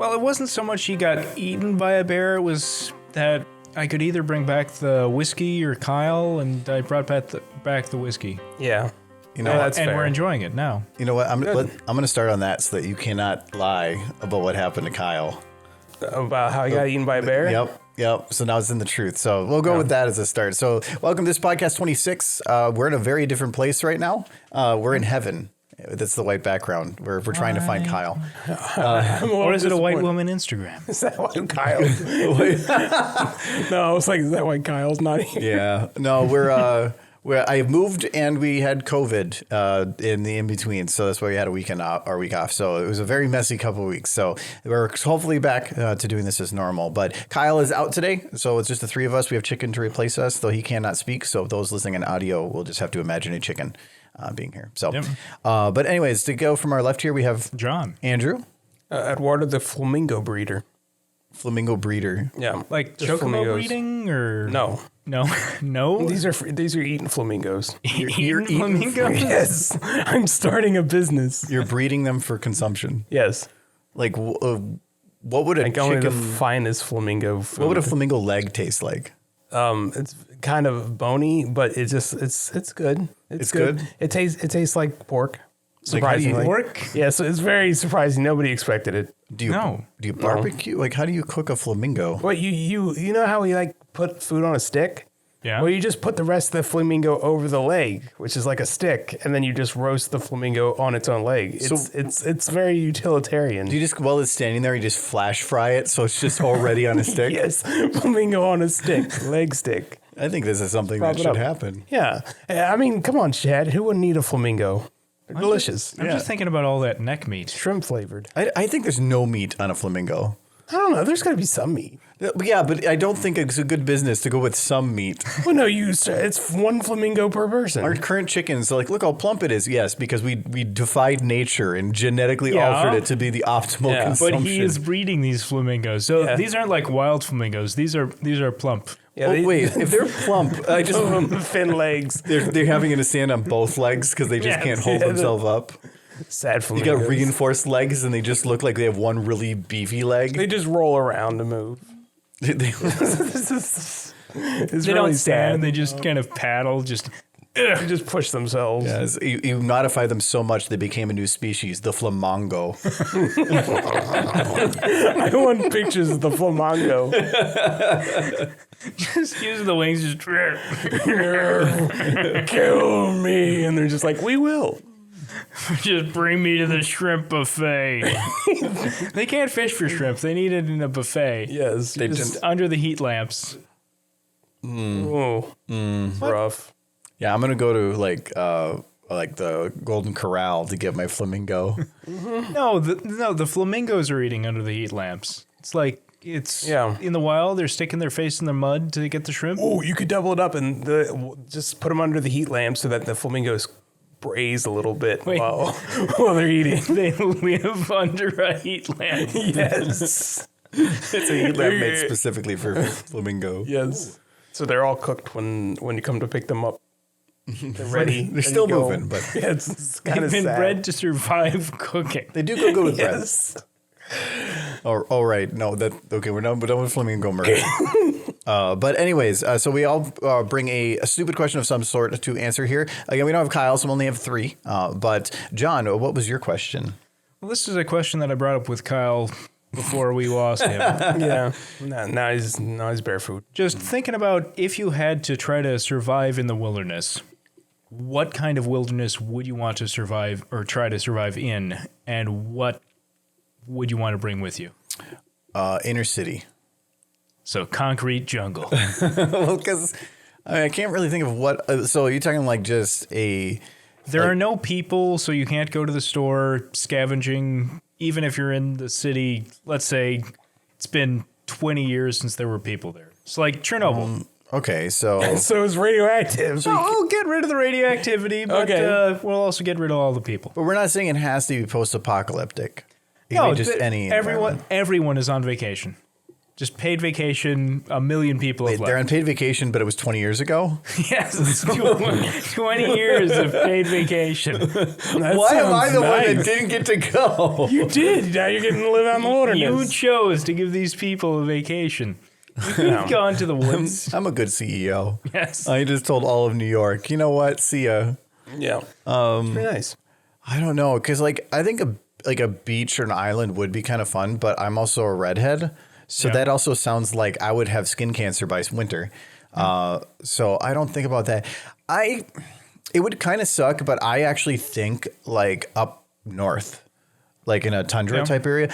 Well, it wasn't so much he got eaten by a bear. It was that I could either bring back the whiskey or Kyle, and I brought back the whiskey. Yeah. You know, that's and fair. we're enjoying it now. You know what? I'm going to start on that so that you cannot lie about what happened to Kyle. About how he got eaten by a bear? Yep. So now it's in the truth. So we'll go with that as a start. So welcome to this podcast 26. We're in a very different place right now. We're in heaven. That's the white background. We're trying to find Kyle. Or is it a white woman Instagram? Is that why Kyle? No, I was like, is that why Kyle's not here? Yeah. No, I moved and we had COVID in the in-between. So that's why we had a week off. So it was a very messy couple of weeks. So we're hopefully back to doing this as normal. But Kyle is out today. So it's just the three of us. We have Chicken to replace us, though he cannot speak. So those listening in audio will just have to imagine a chicken being here. So, Yep. But anyways, to go from our left here, we have John. Andrew. Eduardo the flamingo breeder. Flamingo breeder. Yeah. Like just chocobo flamingos. breeding or No. No. These are eating flamingos. You're eating flamingos? Yes. I'm starting a business. You're breeding them for consumption. Yes. Like, what would a Like only the chicken? finest flamingo food. What would a flamingo leg taste like? It's kind of bony, but it's good. It's good? It tastes like pork. Like, how do you- Surprisingly. Pork? Yeah, so it's very surprising. Nobody expected it. Do you No. barbecue? Like, how do you cook a flamingo? Well, you know how we like put food on a stick? Yeah. Well, you just put the rest of the flamingo over the leg, which is like a stick, and then you just roast the flamingo on its own leg. It's very utilitarian. Do you just, while it's standing there, you just flash fry it so it's just already on a stick? Yes, flamingo on a stick, leg stick. I think this is something Prop that it should up. happen. Yeah, I mean, come on, Chad. Who wouldn't eat a flamingo? They're delicious. I'm just thinking about all that neck meat. Shrimp flavored. I think there's no meat on a flamingo. I don't know. There's got to be some meat. Yeah, but I don't think it's a good business to go with some meat. Well, no, it's one flamingo per person. Our current chickens, like, look how plump it is. Yes, because we defied nature and genetically Yeah. altered it to be the optimal Yeah. consumption. But he is breeding these flamingos. So Yeah. these aren't like wild flamingos. These are plump. Yeah, Oh, wait, if they're plump, I just thin legs. they're having to stand on both legs because they just Yes. can't hold Yeah, themselves up. Sad You flamingos. got reinforced legs, and they just look like they have one really beefy leg. They just roll around to move. It's They don't stand. They just kind of paddle. They just push themselves. Yes, you modify them so much they became a new species, the flamingo. I want pictures of the flamingo. Just using the wings. Just Kill me. And they're just like, we will. Just bring me to the shrimp buffet. They can't fish for shrimp. They need it in a buffet. Yes. They Just under the heat lamps. Oh. Rough. Yeah, I'm gonna go to like the Golden Corral to get my flamingo. No, the flamingos are eating under the heat lamps. It's like in the wild. They're sticking their face in the mud to get the shrimp. Oh, you could double it up and just put them under the heat lamp so that the flamingos braise a little bit while they're eating. They live under a heat lamp. Yes. It's a heat lamp made specifically for flamingo. Yes. So they're all cooked when you come to pick them up. They're ready. They're still moving, but yeah, it's kind They've of been sad. bred to survive cooking. they do go good with bread. Yes. Oh, right. No, okay. We're done with flamingo murder. But anyways, so we all bring a stupid question of some sort to answer here. Again, we don't have Kyle, so we only have three. But John, what was your question? Well, this is a question that I brought up with Kyle before we lost him. Yeah. Now he's barefoot. Just thinking about if you had to try to survive in the wilderness, what kind of wilderness would you want to survive or try to survive in, and what would you want to bring with you? Inner city. So concrete jungle. Well, because I can't really think of what. So you're talking like just a. There are no people, so you can't go to the store scavenging. Even if you're in the city, let's say it's been 20 years since there were people there. It's like Chernobyl. Okay, so So it's radioactive. So we'll get rid of the radioactivity, but we'll also get rid of all the people. but we're not saying it has to be post-apocalyptic. It can No, be just any everyone environment. everyone is on vacation. Just paid vacation. A million people have They're on left. paid vacation, but it was 20 years ago. Yes, 20 years of paid vacation. Why am I the one that didn't get to go? You did. Now you're getting to live out in the You wilderness. chose to give these people a vacation. You could have gone to the woods. I'm a good CEO. Yes. I just told all of New York, you know what? See ya. Yeah. It's pretty nice. I don't know, because like I think a beach or an island would be kind of fun, but I'm also a redhead, so that also sounds like I would have skin cancer by winter. So I don't think about that. It would kind of suck, but I actually think like up north, like in a tundra type area.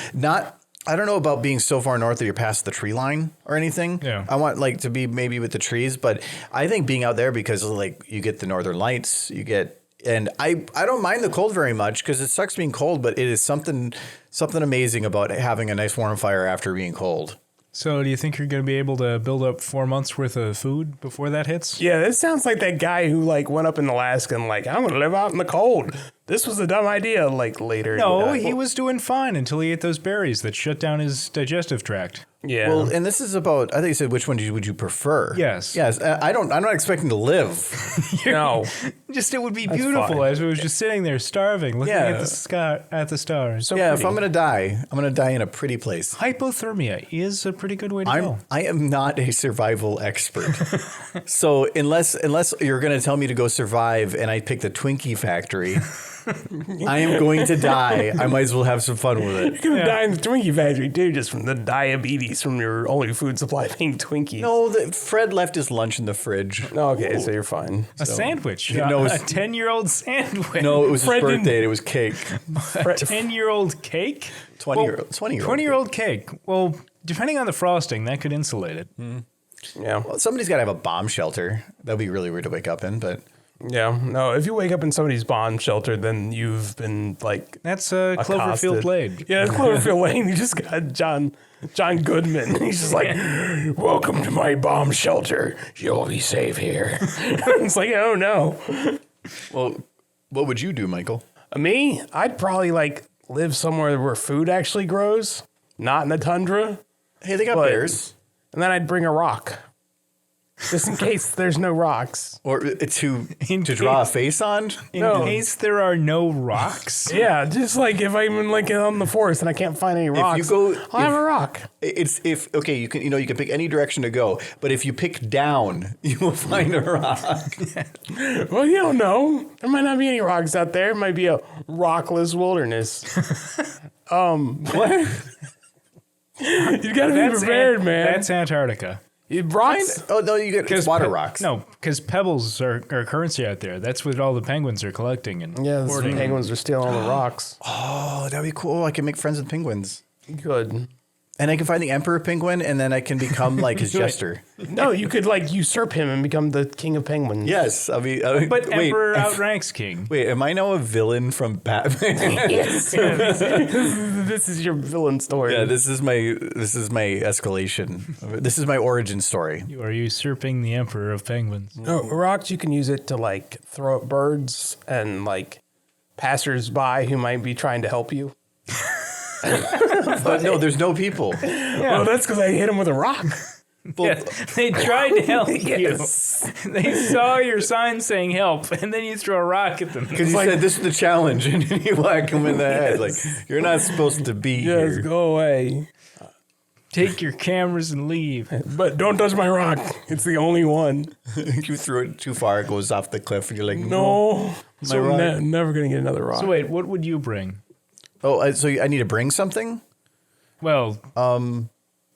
I don't know about being so far north that you're past the tree line or anything. Yeah. I want like to be maybe with the trees, but I think being out there because like you get the northern lights, and I don't mind the cold very much because it sucks being cold, but it is something amazing about having a nice warm fire after being cold. So do you think you're going to be able to build up 4 months worth of food before that hits? Yeah, this sounds like that guy who like went up in Alaska and like, I'm gonna live out in the cold. This was a dumb idea. Like later. No, he was doing fine until he ate those berries that shut down his digestive tract. Yeah. Well, and this is about, I think you said, which one would you prefer? Yes. Yes. I'm not expecting to live. no. Just it would be beautiful fine. as we was just sitting there starving, looking at the sky, at the stars. So Yeah, pretty. if I'm going to die, I'm going to die in a pretty place. Hypothermia is a pretty good way to go. I am not a survival expert. So unless you're going to tell me to go survive and I pick the Twinkie factory, I am going to die. I might as well have some fun with it. You're gonna die in the Twinkie factory too, just from the diabetes from your only food supply being Twinkies. No, Fred left his lunch in the fridge. Okay, so you're fine. A sandwich. No, a it's- 10-year-old sandwich. No, it was his Fred didn't- birthday and it was cake. 10-year-old cake? 20-year-old 20-year-old cake. Well, depending on the frosting, that could insulate it. Yeah. Well, somebody's got to have a bomb shelter. That'd be really weird to wake up in, but Yeah. No, if you wake up in somebody's bomb shelter, then you've been like That's Cloverfield accosted. Lane. Yeah, Cloverfield Lane. You just got John Goodman. He's just like, welcome to my bomb shelter. You'll be safe here. It's like, oh no. well, what would you do, Michael? Me, I'd probably like live somewhere where food actually grows, not in the tundra. Hey, they got But- bears. And then I'd bring a rock. Just in case there's no rocks. Or to draw a face on? In No. case there are no rocks. Yeah, just like if I'm in like on the forest and I can't find any rocks, go- I'll have a rock. It's you can pick any direction to go, but if you pick down, you will find a rock. Well, you don't know. There might not be any rocks out there. It might be a rockless wilderness. What? You got to be prepared, man. That's Antarctica. Rocks. Oh no, you get it's water rocks. No, because pebbles are currency out there. That's what all the penguins are collecting and Yeah, the hoarding. penguins are stealing all the rocks. Oh, that'd be cool. I can make friends with penguins, Good. and I can find the emperor penguin, and then I can become like his jester. No, you could like usurp him and become the king of penguins. Yes, I'll be. But wait, Emperor outranks King. wait, am I now a villain from Batman? Yes. This is your villain story. Yeah, this is my escalation. This is my origin story. You are usurping the Emperor of Penguins. No, rocks, you can use it to like throw at birds and like passers-by who might be trying to help you. But no, there's no people. Well, that's because I hit him with a rock. Well, They tried to help Yes. you. They saw your sign saying help, and then you throw a rock at them. because you said this is the challenge, and you whack him in the head. Like you're not supposed to be Yes, here. go away. Take your cameras and leave. But don't touch my rock. It's the only one. You threw it too far, it goes off the cliff, and you're like, No. So rock? never going to get another rock. So wait, what would you bring? Oh, so I need to bring something? Well,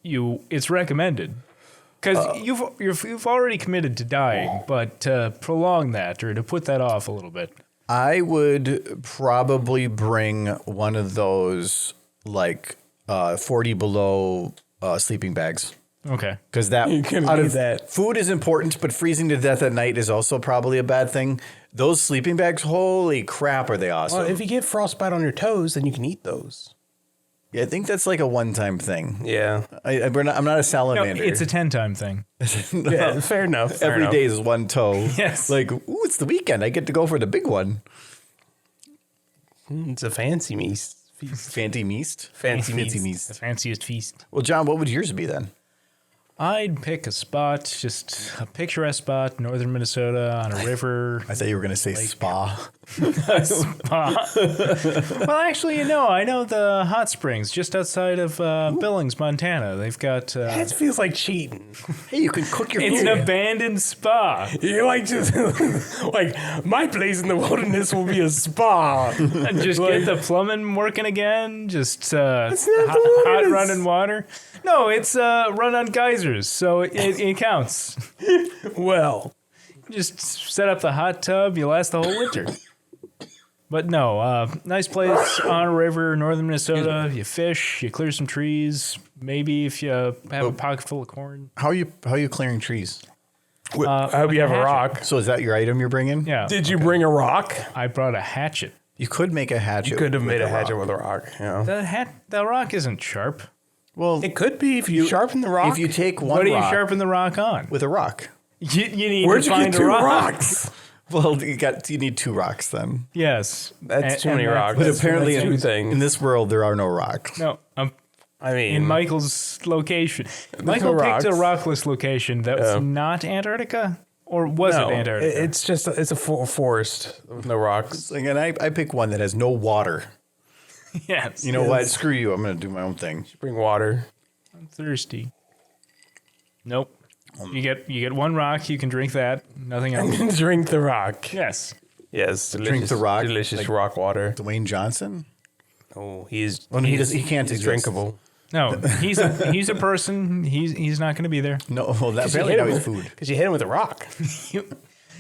it's recommended because you've already committed to dying, but to prolong that or to put that off a little bit. I would probably bring one of those like 40 below sleeping bags. Okay. Because that, You're gonna out need of that. food is important, but freezing to death at night is also probably a bad thing. Those sleeping bags, holy crap, are they awesome? Well, if you get frostbite on your toes, then you can eat those. Yeah, I think that's like a one-time thing. Yeah. I'm not a No, salamander. it's a 10-time thing. Yeah, fair enough. Fair Every enough. day is one toe. Yes. Like, ooh, it's the weekend. I get to go for the big one. It's a fancy feast. Fancy meast. Fancy Fancy meast. The meast. fanciest feast. Well, John, what would yours be then? I'd pick a spot, just a picturesque spot, northern Minnesota on a river. I thought you were going to say spa. Spa. Well, actually, I know the hot springs just outside of Billings, Montana. They've got That feels like cheating. Hey, you can cook your it's food. an abandoned spa. You're like just like my place in the wilderness will be a spa. And just get the plumbing working again. Just It's not the hot wilderness. running water. No, it's run on geysers, so it counts. Well, Just set up the hot tub. You last the whole winter. But no, nice place on a river, northern Minnesota. You fish, you clear some trees. Maybe if you have a pocket full of corn. How are you clearing trees? I hope you have a hatchet. rock. So is that your item you're bringing? Yeah. Did you bring a rock? I brought a hatchet. You could make a hatchet. You could have with made a hatchet rock. with a rock. Yeah. The rock isn't sharp. Well, It could be if you sharpen the rock. if you take one What do you rock sharpen the rock on? with a rock. You need Where'd to you find get a two rock. rocks? Well, you need 2 rocks then. Yes. That's too many that's- rocks. But That's- apparently that's two things. in this world there are no rocks. No, I mean, in Michael's location. Michael no picked a rocks. rockless location that was not Antarctica, or was no, it Antarctica? it's just it's a forest with no rocks. Again, I pick one that has no water. Yes. You know what? Screw you. I'm going to do my own thing. Bring water. I'm thirsty. Nope. You get one rock. You can drink that. Nothing else. Drink the rock. Yes. Yes, delicious, the rock, Delicious like- rock water. Dwayne Johnson? Oh, he's Oh, no, he can't he's exist. drinkable. No, he's a person. He's not going to be there. No, well, that apparently now he's food. Because you hit him with a rock.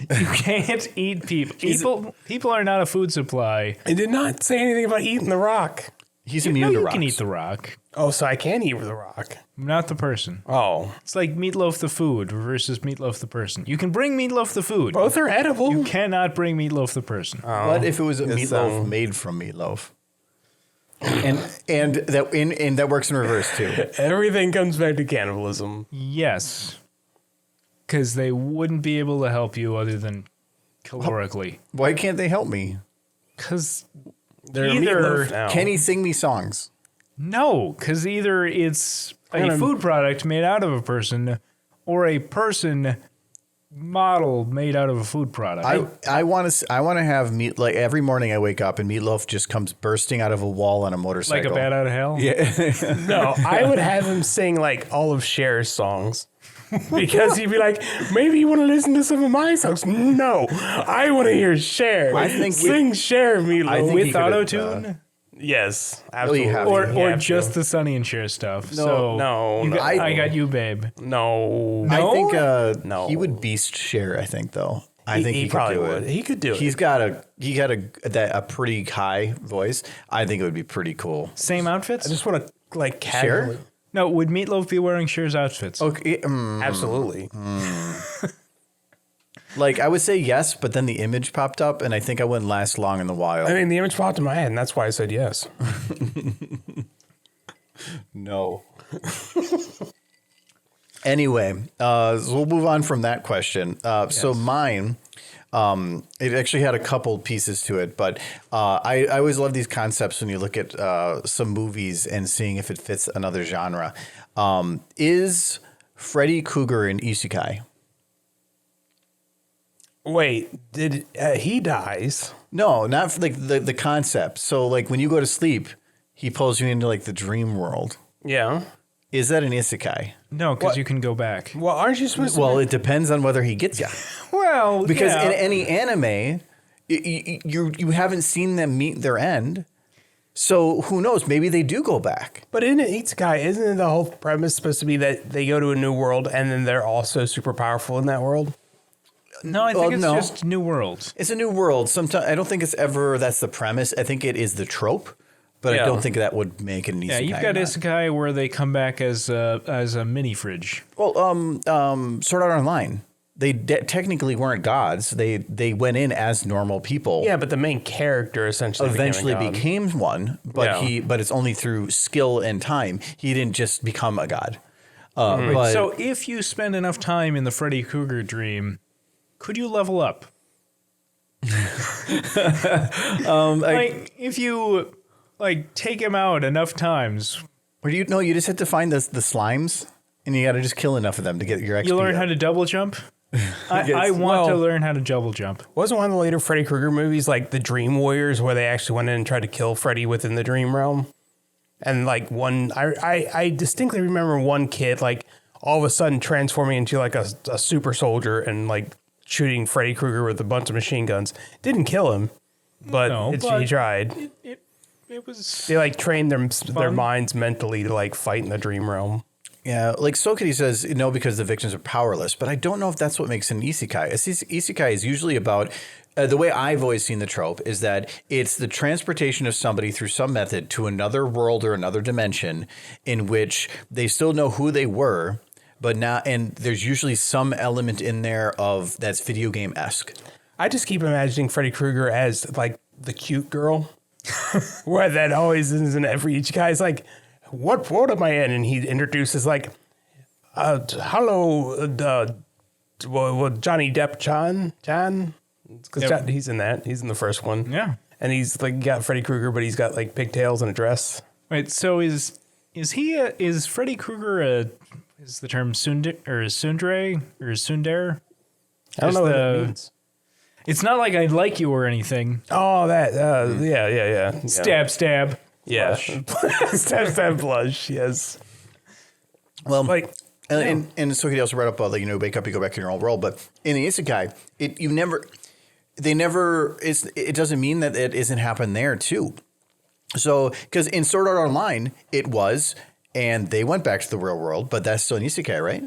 You can't eat people. People are not a food supply. I did not say anything about eating the rock. He's No, immune to you rocks. can eat the rock, Oh, so I can eat with a rock. not the person. Oh, It's like Meatloaf the food versus Meatloaf the person. You can bring Meatloaf the food. both are edible. You cannot bring Meatloaf the person. What if it was a It's, meatloaf made from meatloaf? and that works in reverse too. Everything comes back to cannibalism. Yes, because they wouldn't be able to help you other than calorically. Why can't they help me? Because They're Either- meatloaf now. Can he sing me songs? no, because either it's a gonna- food product made out of a person, or a person model made out of a food product. I want to have meat, like every morning I wake up and meatloaf just comes bursting out of a wall on a like motorcycle. a bat out of hell. Yeah. No, I would have him sing like all of Cher's songs. Because he'd be like, maybe you want to listen to some of my songs. No, I want to hear Cher. I think sing Cher, Meatloaf. I think he With could've, auto tune, Yes, Well, absolutely. you have to. or You have just to. the Sonny and Cher stuff. So no, you no. got- I got you, babe. No. I think No. he would beast share. I think though. I think he could probably do would. it. He could do it. He got a pretty high voice. I think it would be pretty cool. Same outfits? I just want to like Cher? casually. No, would Meatloaf be wearing Cher's outfits? Okay, Absolutely. like I would say yes, but then the image popped up, and I think I wouldn't last long in the wild. I mean, the image popped in my head, and that's why I said yes. No. Anyway, so we'll move on from that question. So mine, it actually had a couple pieces to it, but I always love these concepts when you look at some movies and seeing if it fits another genre. Is Freddy Krueger an Isekai? Wait, did he dies? No, not for, like the concept. So like when you go to sleep, he pulls you into like the dream world. Yeah. Is that an Isekai? No, because you can go back. Well, aren't you supposed to? Well, it depends on whether he gets you. Well, Because yeah. in any anime, you haven't seen them meet their end. So who knows? Maybe they do go back. But in Isekai, isn't it the whole premise supposed to be that they go to a new world and then they're also super powerful in that world? No, I think Well, it's no. just New World. It's a new world. Sometimes I don't think it's ever that's the premise. I think it is the trope, but Yeah. I don't think that would make it an Isekai. Yeah, you've got or not. Isekai where they come back as a mini fridge. Well, Sword Art Online. They technically weren't gods. They went in as normal people. Yeah, but the main character essentially Eventually became a god. became one, but Yeah. but it's only through skill and time. He didn't just become a god. But So if you spend enough time in the Freddy Krueger dream, could you level up? Like if you like take him out enough times. or you just had to find the slimes. And you got to just kill enough of them to get your XP. You learn up. how to double jump? I want to learn how to double jump. Wasn't one of the later Freddy Krueger movies like the Dream Warriors, where they actually went in and tried to kill Freddy within the dream realm? And like I distinctly remember one kid like all of a sudden transforming into like a super soldier and like shooting Freddy Krueger with a bunch of machine guns. Didn't kill him, but he tried. It was. They like trained their minds mentally to like fight in the dream realm. Yeah, like Sokity says, no, because the victims are powerless. But I don't know if that's what makes an isekai. Isekai is usually about, the way I've always seen the trope is that it's the transportation of somebody through some method to another world or another dimension in which they still know who they were, but now, and there's usually some element in there of that's video game-esque. I just keep imagining Freddy Krueger as like the cute girl, where that always is in every isekai. It's like, what world am I in? And he introduces like, hello, Johnny Depp Chan. Because he's in that. He's in the first one. Yeah. And he's like got Freddy Krueger, but he's got like pigtails and a dress. Wait, so is Freddy Krueger is the term tsundere or tsundere? I don't know what it means. It's not like I like you or anything. Oh, that, yeah. Stab. Yeah. Stab, blush, yes. Well, Like, and Sokity also brought up, like, wake up, you go back in your old world. But in the isekai, it doesn't mean that it isn't happened there too. So, because in Sword Art Online, it was, and they went back to the real world, but that's still an isekai, right?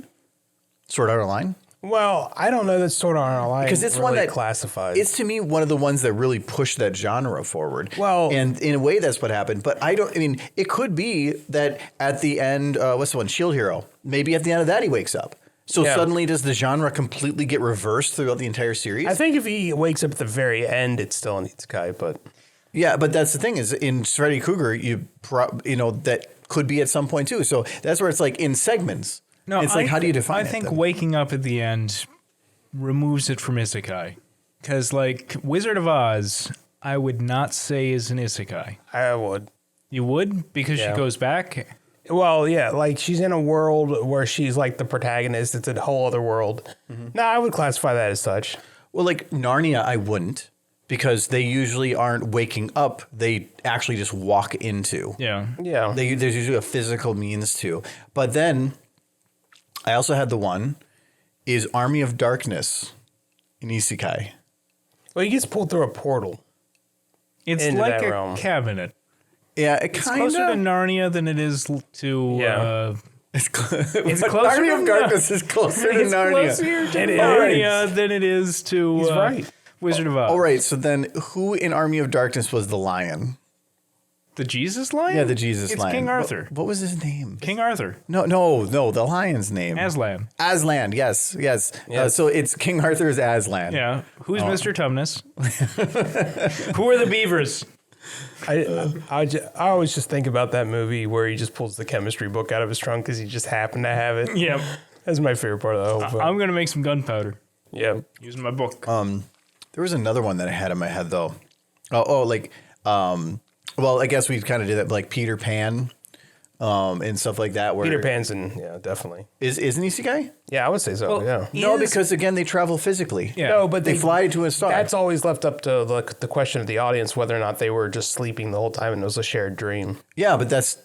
Sword Art Online? well, I don't know that Sword Art Online Because it's really one that classifies. It's to me one of the ones that really pushed that genre forward. Well, and in a way, that's what happened. But it could be that at the end, what's the one? Shield Hero. Maybe at the end of that, he wakes up. So suddenly, does the genre completely get reversed throughout the entire series? I think if he wakes up at the very end, it's still an isekai, but Yeah, but that's the thing is in Freddy Krueger, that could be at some point too. So that's where it's like in segments. No, it's like, how do you define it? I think then? waking up at the end removes it from isekai. Because, like, Wizard of Oz, I would not say is an isekai. I would. You would? Because Yeah. she goes back? Well, yeah, like she's in a world where she's like the protagonist. It's a whole other world. No, I would classify that as such. Well, like Narnia, I wouldn't. Because they usually aren't waking up. They actually just walk into. Yeah. Yeah. There's usually a physical means to. But then I also had the one is Army of Darkness in Isekai. Well, he gets pulled through a portal. It's Into like that a realm. cabinet. Yeah, it It's kind closer to of. Narnia than it is to... Yeah. It's closer Army to of Darkness is closer to It's Narnia. closer to It Narnia than it is to He's right. Wizard of Oz. All right, so then who in Army of Darkness was the lion? The Jesus lion? Yeah, the Jesus it's lion. King Arthur. What was his name? King Arthur. No, the lion's name. Aslan. Aslan, yes. So it's King Arthur's Aslan. Yeah. Who's Mr. Tumnus? Who are the beavers? I always just think about that movie where he just pulls the chemistry book out of his trunk because he just happened to have it. Yeah. That's my favorite part of the whole film. I'm going to make some gunpowder Yeah. using my book. There was another one that I had in my head though. Well, I guess we kind of did that, like Peter Pan, and stuff like that. Where Peter Pan's definitely. isn't Isekai? Yeah, I would say so. Well, yeah. No, because again they travel physically. Yeah. No, but They fly to a star. That's always left up to the question of the audience whether or not they were just sleeping the whole time and it was a shared dream. Yeah, but that's.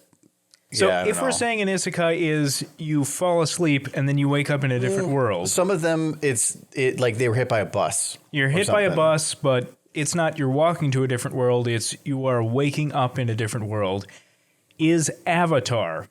So yeah, I don't if we're know. saying an isekai is you fall asleep and then you wake up in a different world. Some of them, it's like they were hit by a bus. You're or hit by a something. bus, but it's not you're walking to a different world. It's you are waking up in a different world. Is Avatar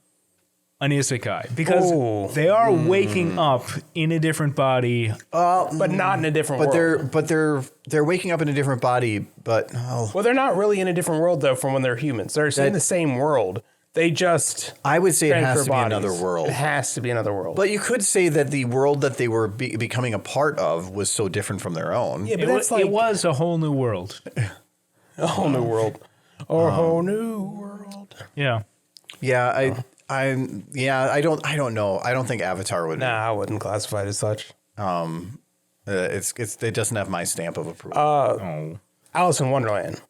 an isekai? Because Oh. they are waking up in a different body. But not in a different world. They're waking up in a different body. But Well, they're not really in a different world, though, from when they're humans. They're in the same world. They just I would say it has transfer to be bodies. another world. It has to be another world. But you could say that the world that they were becoming a part of was so different from their own. yeah, but It, that's wa- like it was a whole new world. a whole new world. A whole new world. Yeah. Yeah, I don't know. I don't think Avatar would. Nah, I wouldn't classify it as such. It doesn't have my stamp of approval. Oh. Alice in Wonderland.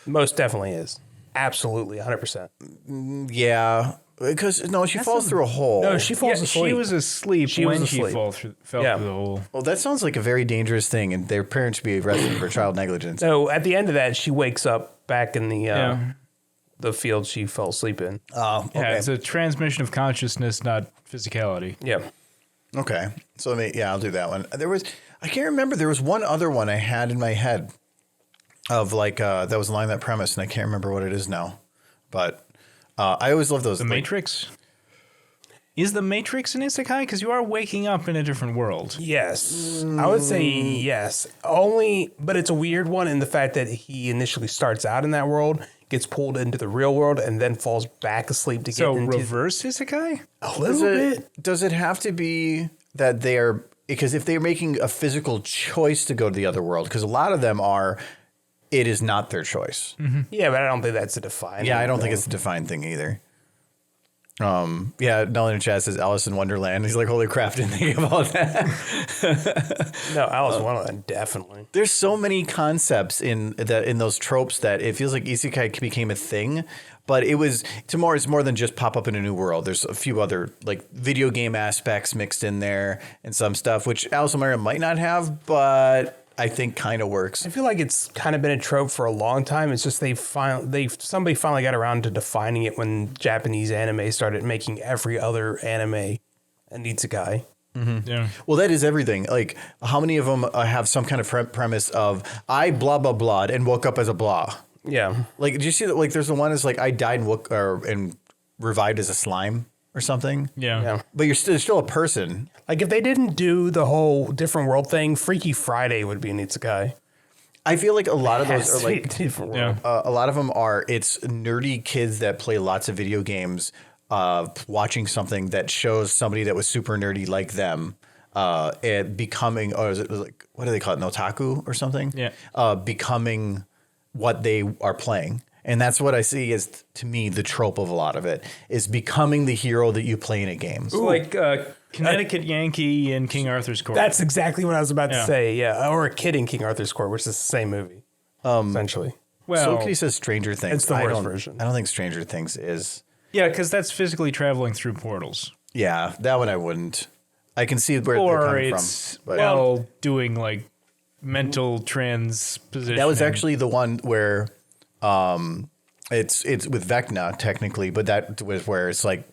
Most definitely is. Absolutely, 100%. Yeah, Because no, she falls through a hole. No, she falls asleep. She was asleep She when was she asleep. fell through the hole. Well, that sounds like a very dangerous thing, and their parents should be arrested for child negligence. So at the end of that, she wakes up back in the field she fell asleep in. Oh, okay. Yeah, it's a transmission of consciousness, not physicality. Yeah. Okay. So I'll do that one. I can't remember. There was one other one I had in my head of like that was along that premise, and I can't remember what it is now. But I always love those. The Matrix. Is the Matrix an isekai? Because you are waking up in a different world. Yes. I would say yes. Only, but it's a weird one in the fact that he initially starts out in that world, gets pulled into the real world, and then falls back asleep to get into reverse isekai? a little bit. Does it have to be that they are? Because if they're making a physical choice to go to the other world, because a lot of them are, it is not their choice. Mm-hmm. Yeah, but I don't think that's a defined. Yeah, I don't think it's a defined thing either. Nolan in chat says Alice in Wonderland. He's like, holy crap, didn't think about that. No, Alice in Wonderland, definitely. There's so many concepts in those tropes that it feels like isekai became a thing, but it's more than just pop up in a new world. There's a few other like video game aspects mixed in there and some stuff, which Alice in Wonderland might not have, but I think kind of works. I feel like it's kind of been a trope for a long time. It's just somebody finally got around to defining it when Japanese anime started making every other anime an isekai. Mm-hmm. Yeah. Well, that is everything. Like, how many of them have some kind of premise of I blah blah blah and woke up as a blah? Yeah. Like, did you see that? Like, there's the one that's like I died and revived as a slime or something. Yeah. But you're still a person. Like if they didn't do the whole different world thing, Freaky Friday would be an isekai. I feel like a lot of those are like different world. a lot of them are. It's nerdy kids that play lots of video games, watching something that shows somebody that was super nerdy like them, and becoming. Or is it like what do they call it? An otaku or something? Yeah. Becoming what they are playing. And that's what I see as, to me, the trope of a lot of it is becoming the hero that you play in a game. It's like Connecticut Yankee in King Arthur's Court. That's exactly what I was about to say. Yeah, or a kid in King Arthur's Court, which is the same movie, essentially. Well, Soki says Stranger Things. It's the worst version. I don't think Stranger Things is. Yeah, because that's physically traveling through portals. Yeah, that one I wouldn't. I can see where they're coming from. But doing like mental transposition. That was actually the one where it's with Vecna technically, but that was where it's like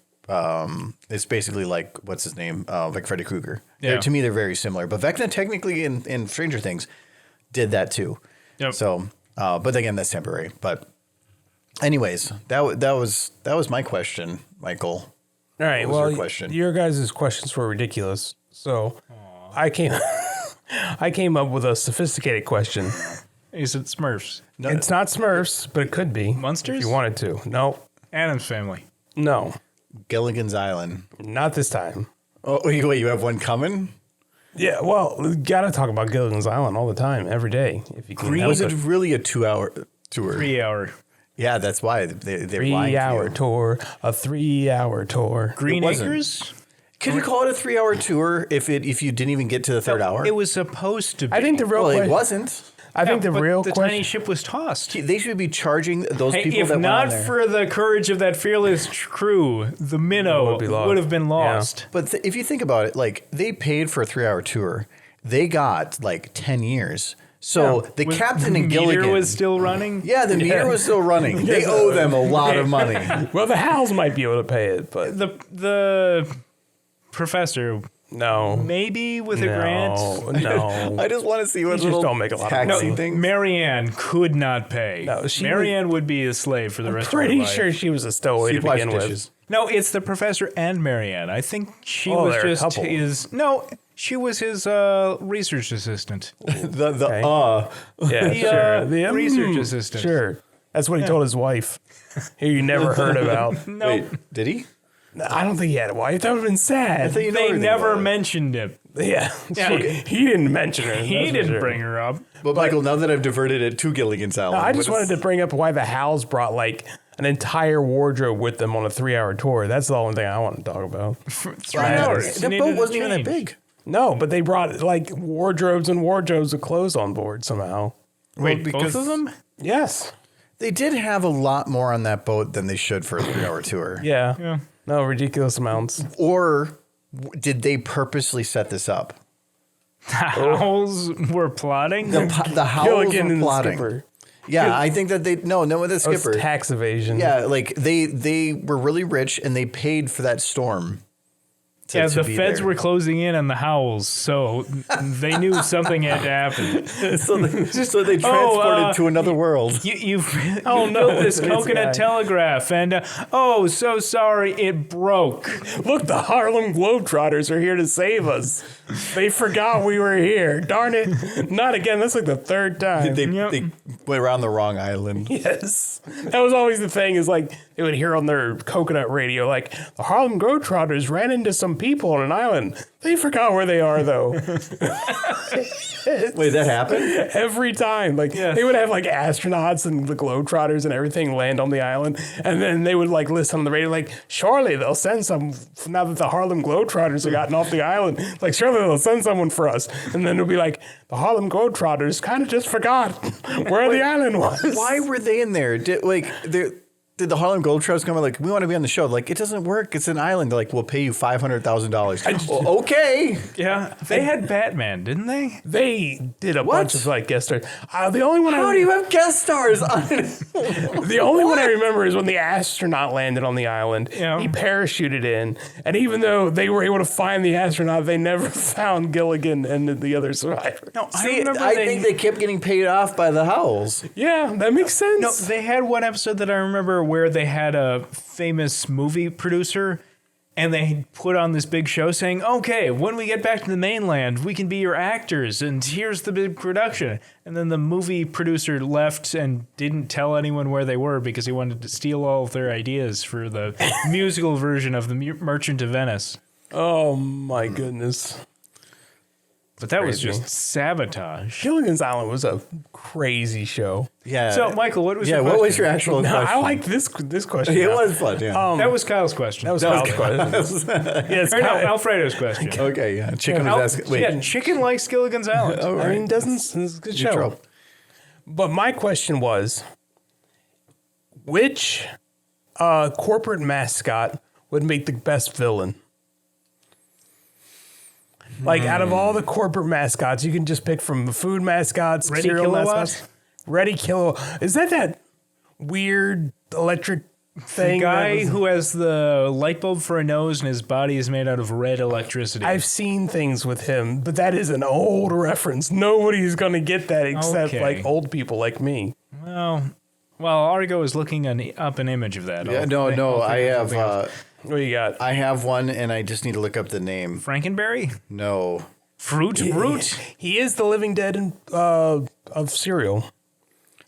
it's basically like what's his name, like Freddy Krueger. Yeah. To me, they're very similar. But Vecna technically in Stranger Things did that too. Yep. So, but again, that's temporary. But anyways, that was my question, Michael. All right. What was Well, your question? your guys' questions were ridiculous, so I came up with a sophisticated question. Is it Smurfs? No, It's not Smurfs, but it could be. Monsters? If you wanted to. No. Addams Family. No. Gilligan's Island. Not this time. Oh, wait, you have one coming? Yeah, well, we got to talk about Gilligan's Island all the time, every day, if you can help Was it. it really a 2-hour tour? 3 hour. Yeah, that's why they're lying to 3-hour you. tour, a 3-hour tour. Green wasn't. Acres? Could you call it a 3-hour tour if you didn't even get to the third hour? It was supposed to be. I think the real Well, it question. wasn't. I think the but real the question. tiny ship was tossed. They should be charging those Hey, people if that went not on there. for the courage of that fearless crew, the minnow Would be lost. would have been lost. But if you think about it, like they paid for a 3-hour tour, they got like 10 years. So the captain and meter Gilligan was still running. Yeah, the meter was still running. They owe them a lot of money. Well, the Howls might be able to pay it, but The professor no. maybe with a grant. No. I just want to see what just little don't make a lot of taxi money. thing. Marianne could not pay. No, she Marianne would be a slave for the rest of her Pretty life. sure she was a stowaway to She washed begin with. dishes. No, it's the professor and Marianne. I think she Oh, was they're a just couple. his. No, she was his research assistant. The Yeah, The, sure. The research assistant. Sure. That's what he told his wife, who you never heard about. No, Wait, did he? I don't think he had a wife. That would have been sad. thought you know they everything never about it. mentioned it. Yeah. He didn't mention her. He that's for didn't sure. bring her up. But Michael, now that I've diverted it to Gilligan's Island, I just wanted to bring up why the Howls brought like an entire wardrobe with them on a 3-hour tour. That's the only thing I want to talk about. 3 hours. That Needed boat to wasn't even that change. big. No, but they brought like wardrobes and wardrobes of clothes on board somehow. Wait, because both of them? Yes. They did have a lot more on that boat than they should for a 3-hour tour. Yeah. Yeah. No, ridiculous amounts. Or did they purposely set this up? Howls were plotting. The Howls Gilligan were and the plotting. skipper. Yeah, I think that with the Oh, it's skipper. tax evasion. Yeah, like they were really rich and they paid for that storm. Yeah, the be feds there. were closing in on the Howls, so they knew something had to happen. so they transported to another world. You've Oh, you no, built this it's this coconut guy. telegraph, and so sorry, it broke. Look, the Harlem Globetrotters are here to save us. They forgot we were here. Darn it. Not again. That's like the third time. They Yep. went around the wrong island. Yes. That was always the thing, is like they would hear on their coconut radio, like, the Harlem Globetrotters ran into some people on an island. They forgot where they are, though. Wait, that happened? Every time. Like, they would have like astronauts and the Globetrotters and everything land on the island. And then they would like listen on the radio, like, surely they'll send some, now that the Harlem Globetrotters have gotten off the island, like, surely they'll send someone for us. And then it'll be like, the Harlem Globetrotters kind of just forgot where the island was. Why were they in there? Did the Harlem Globetrotters come like, we want to be on the show? Like, it doesn't work. It's an island. They're like, we'll pay you $500,000. Well, okay. Yeah, they had Batman, didn't they? They did a bunch of like guest stars. The only one How do you have guest stars on it? The only one I remember is when the astronaut landed on the island. Yeah. He parachuted in, and even though they were able to find the astronaut, they never found Gilligan and the other survivor. No, See, I think they kept getting paid off by the Howls. Yeah, that makes sense. No, they had one episode that I remember where they had a famous movie producer and they put on this big show saying, okay, when we get back to the mainland, we can be your actors and here's the big production. And then the movie producer left and didn't tell anyone where they were because he wanted to steal all of their ideas for the musical version of the Merchant of Venice. Oh my goodness. But that was Crazy. just sabotage. Gilligan's Island was a crazy show. Yeah. So, Michael, what was your what question? was your actual No, question? I like this question. It now. was fun, yeah. That was Kyle's question. That was Kyle's question. Yes, Or no, Alfredo's question. Okay, yeah. Chicken was asking. Wait. Yeah, Chicken likes Gilligan's Island. Oh, I right. mean, it's a good show. Neutral. But my question was, which corporate mascot would make the best villain? Like, out of all the corporate mascots, you can just pick from the food mascots, Ready cereal Kilowatt? mascots. Ready Kilowatt. Is that weird electric The thing? guy that was- who has the light bulb for a nose and his body is made out of red electricity. I've seen things with him, but that is an old reference. Nobody's going to get that except Okay. like old people like me. well, Argo is looking up an image of that. Yeah, I'll no, think I of something else. have What you got? I have one, and I just need to look up the name. Frankenberry? No. Fruit Brute? He is the living dead of cereal.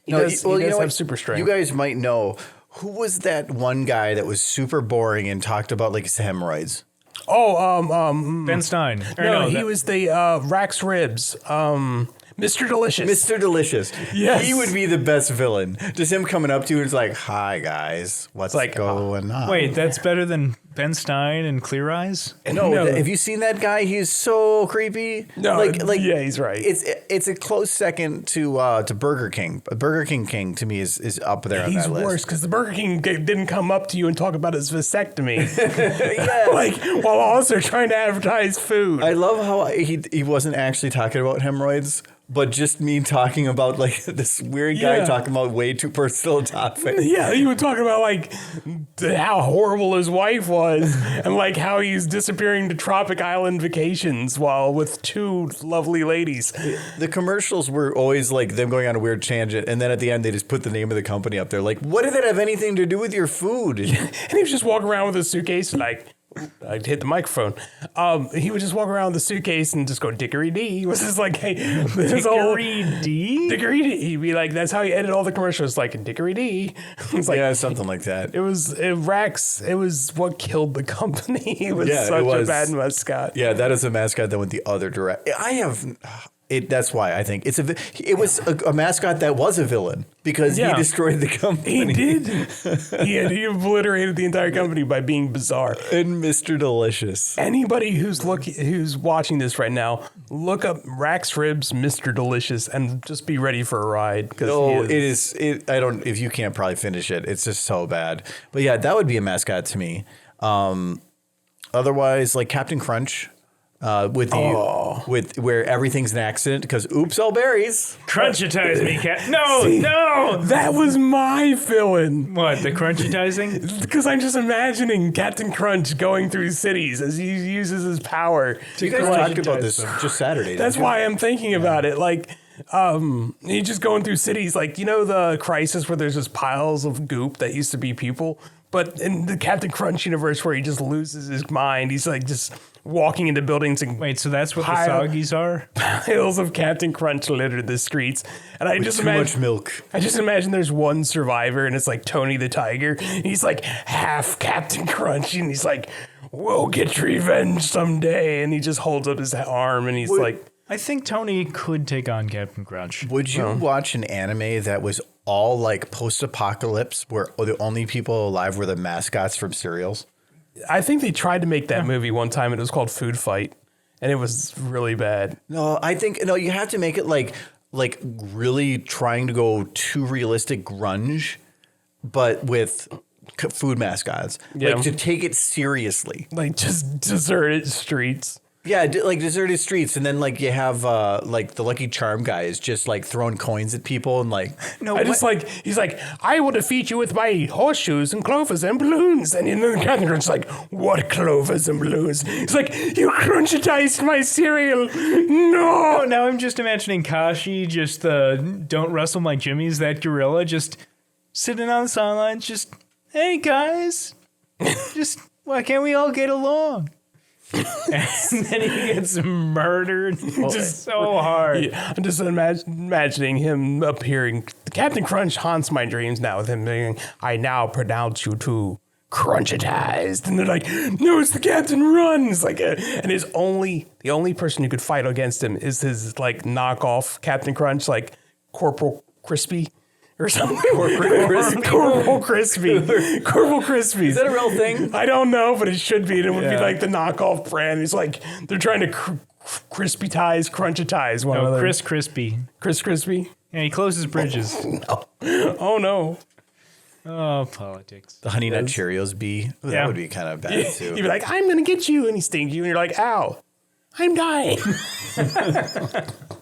He does have super strength. You guys might know, who was that one guy that was super boring and talked about like his hemorrhoids? Ben Stein. Or No, he that- was the Rax Ribs. Mr. Delicious. Mr. Delicious. Yes. He would be the best villain. Just him coming up to you and it's like, hi guys, what's like, going on? Wait, that's better than Ben Stein and Clear Eyes? No, No. have you seen that guy? He's so creepy. No, yeah, he's right. It's a close second to Burger King. Burger King to me is up there on He's that list. worse because the Burger King didn't come up to you and talk about his vasectomy. Yeah. Like, while also trying to advertise food. I love how he wasn't actually talking about hemorrhoids, but just me talking about like this weird guy Yeah. talking about way too personal topic. Yeah, he was talking about like how horrible his wife was and like how he's disappearing to tropic island vacations while with two lovely ladies. The commercials were always like them going on a weird tangent, and then at the end they just put the name of the company up there. Like, what did that have anything to do with your food? And he was just walking around with a suitcase like, I'd hit the microphone. He would just walk around with a suitcase and just go dickory dee. It was just like, hey, this whole Dickory D? dickory dee. He'd be like, that's how he edited all the commercials, like dickory dee. It's like, Yeah, something like that. it was Rax. It was what killed the company. It was Yeah, it such a was. bad mascot. Yeah, that is a mascot that went the other direction. That's why I think it was a mascot that was a villain because he Yeah. destroyed the company. He did. He obliterated the entire company by being bizarre. And Mr. Delicious. Anybody who's watching this right now, look up Rax Ribs, Mr. Delicious, and just be ready for a ride. No, it is. I don't. If you can't probably finish it, it's just so bad. But yeah, that would be a mascot to me. Otherwise, like Captain Crunch, with where everything's an accident because oops, all berries. Crunchitize me, cat. No. That was my villain. What, the crunchitizing? Because I'm just imagining Captain Crunch going through cities as he uses his power. You guys talked about this just Saturday. That's why I'm thinking about it. Like, he's just going through cities. Like, you know, the Crisis where there's just piles of goop that used to be people. But in the Captain Crunch universe where he just loses his mind, he's like just walking into buildings and wait, so that's what the soggies are? Piles of Captain Crunch littered the streets. And I with just too imagine much milk. I just imagine there's one survivor and it's like Tony the Tiger. And he's like half Captain Crunch and he's like, we'll get revenge someday. And he just holds up his arm and he's like, I think Tony could take on Captain Crunch. Would you watch an anime that was all like post-apocalypse where the only people alive were the mascots from cereals? I think they tried to make that movie one time and it was called Food Fight. And it was really bad. No, I think you have to make it like really trying to go too realistic grunge, but with food mascots. Yeah. Like to take it seriously. Like just deserted streets. Yeah, like deserted streets, and then like you have like the Lucky Charm guy is just like throwing coins at people and like He's like, I will defeat you with my horseshoes and clovers and balloons. And then the Captain Crunch's like, what clovers and balloons? He's like, you crunchitized my cereal. No. Oh, now I'm just imagining Kashi, just don't wrestle my jimmies, that gorilla, just sitting on the sidelines, just, hey guys, just why can't we all get along? And then he gets murdered just so hard. Yeah, I'm just imagining him appearing. Captain Crunch haunts my dreams now with him saying, I now pronounce you to crunchitized. And they're like, no, it's the Captain, run. It's like and the only person who could fight against him is his like knockoff Captain Crunch, like Corporal Crispy. Or something. Corporal Crispy. Corporal Crispy. Is that a real thing? I don't know, but it should be. And it would be like the knockoff brand. It's like they're trying to crispitize, crunchitize one of them. Chris Crispy. Chris Crispy? Yeah, he closes bridges. Oh, no. Oh, politics. The Honey Nut Cheerios bee. Ooh, that would be kind of bad too. He'd be like, I'm going to get you. And he stings you. And you're like, ow. I'm dying. End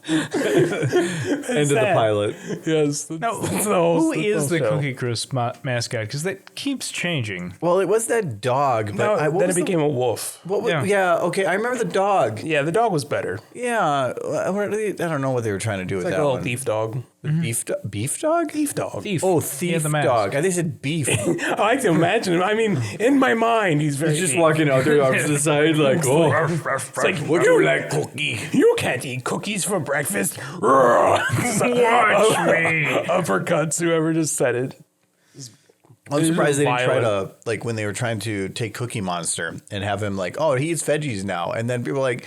of the pilot. Yes. No, who is the Cookie Crisp mascot? Because that keeps changing. Well, it was that dog, but then it became a wolf. Okay, I remember the dog. Yeah, the dog was better. Yeah, I don't know what they were trying to do with It's like that a little one. thief dog. The beef dog? Thief dog. Thief. Oh, He had thief the mask. dog. I think said beef. I like to imagine him. I mean, in my mind, he's very Just thief. walking out there arms to the side like, oh, It's like, would you like cookie? you can't eat cookies for breakfast. Watch me. Uppercuts whoever just said it. I'm surprised they didn't try violent. to, like, when they were trying to take Cookie Monster and have him like, oh, he eats veggies now. And then people were like,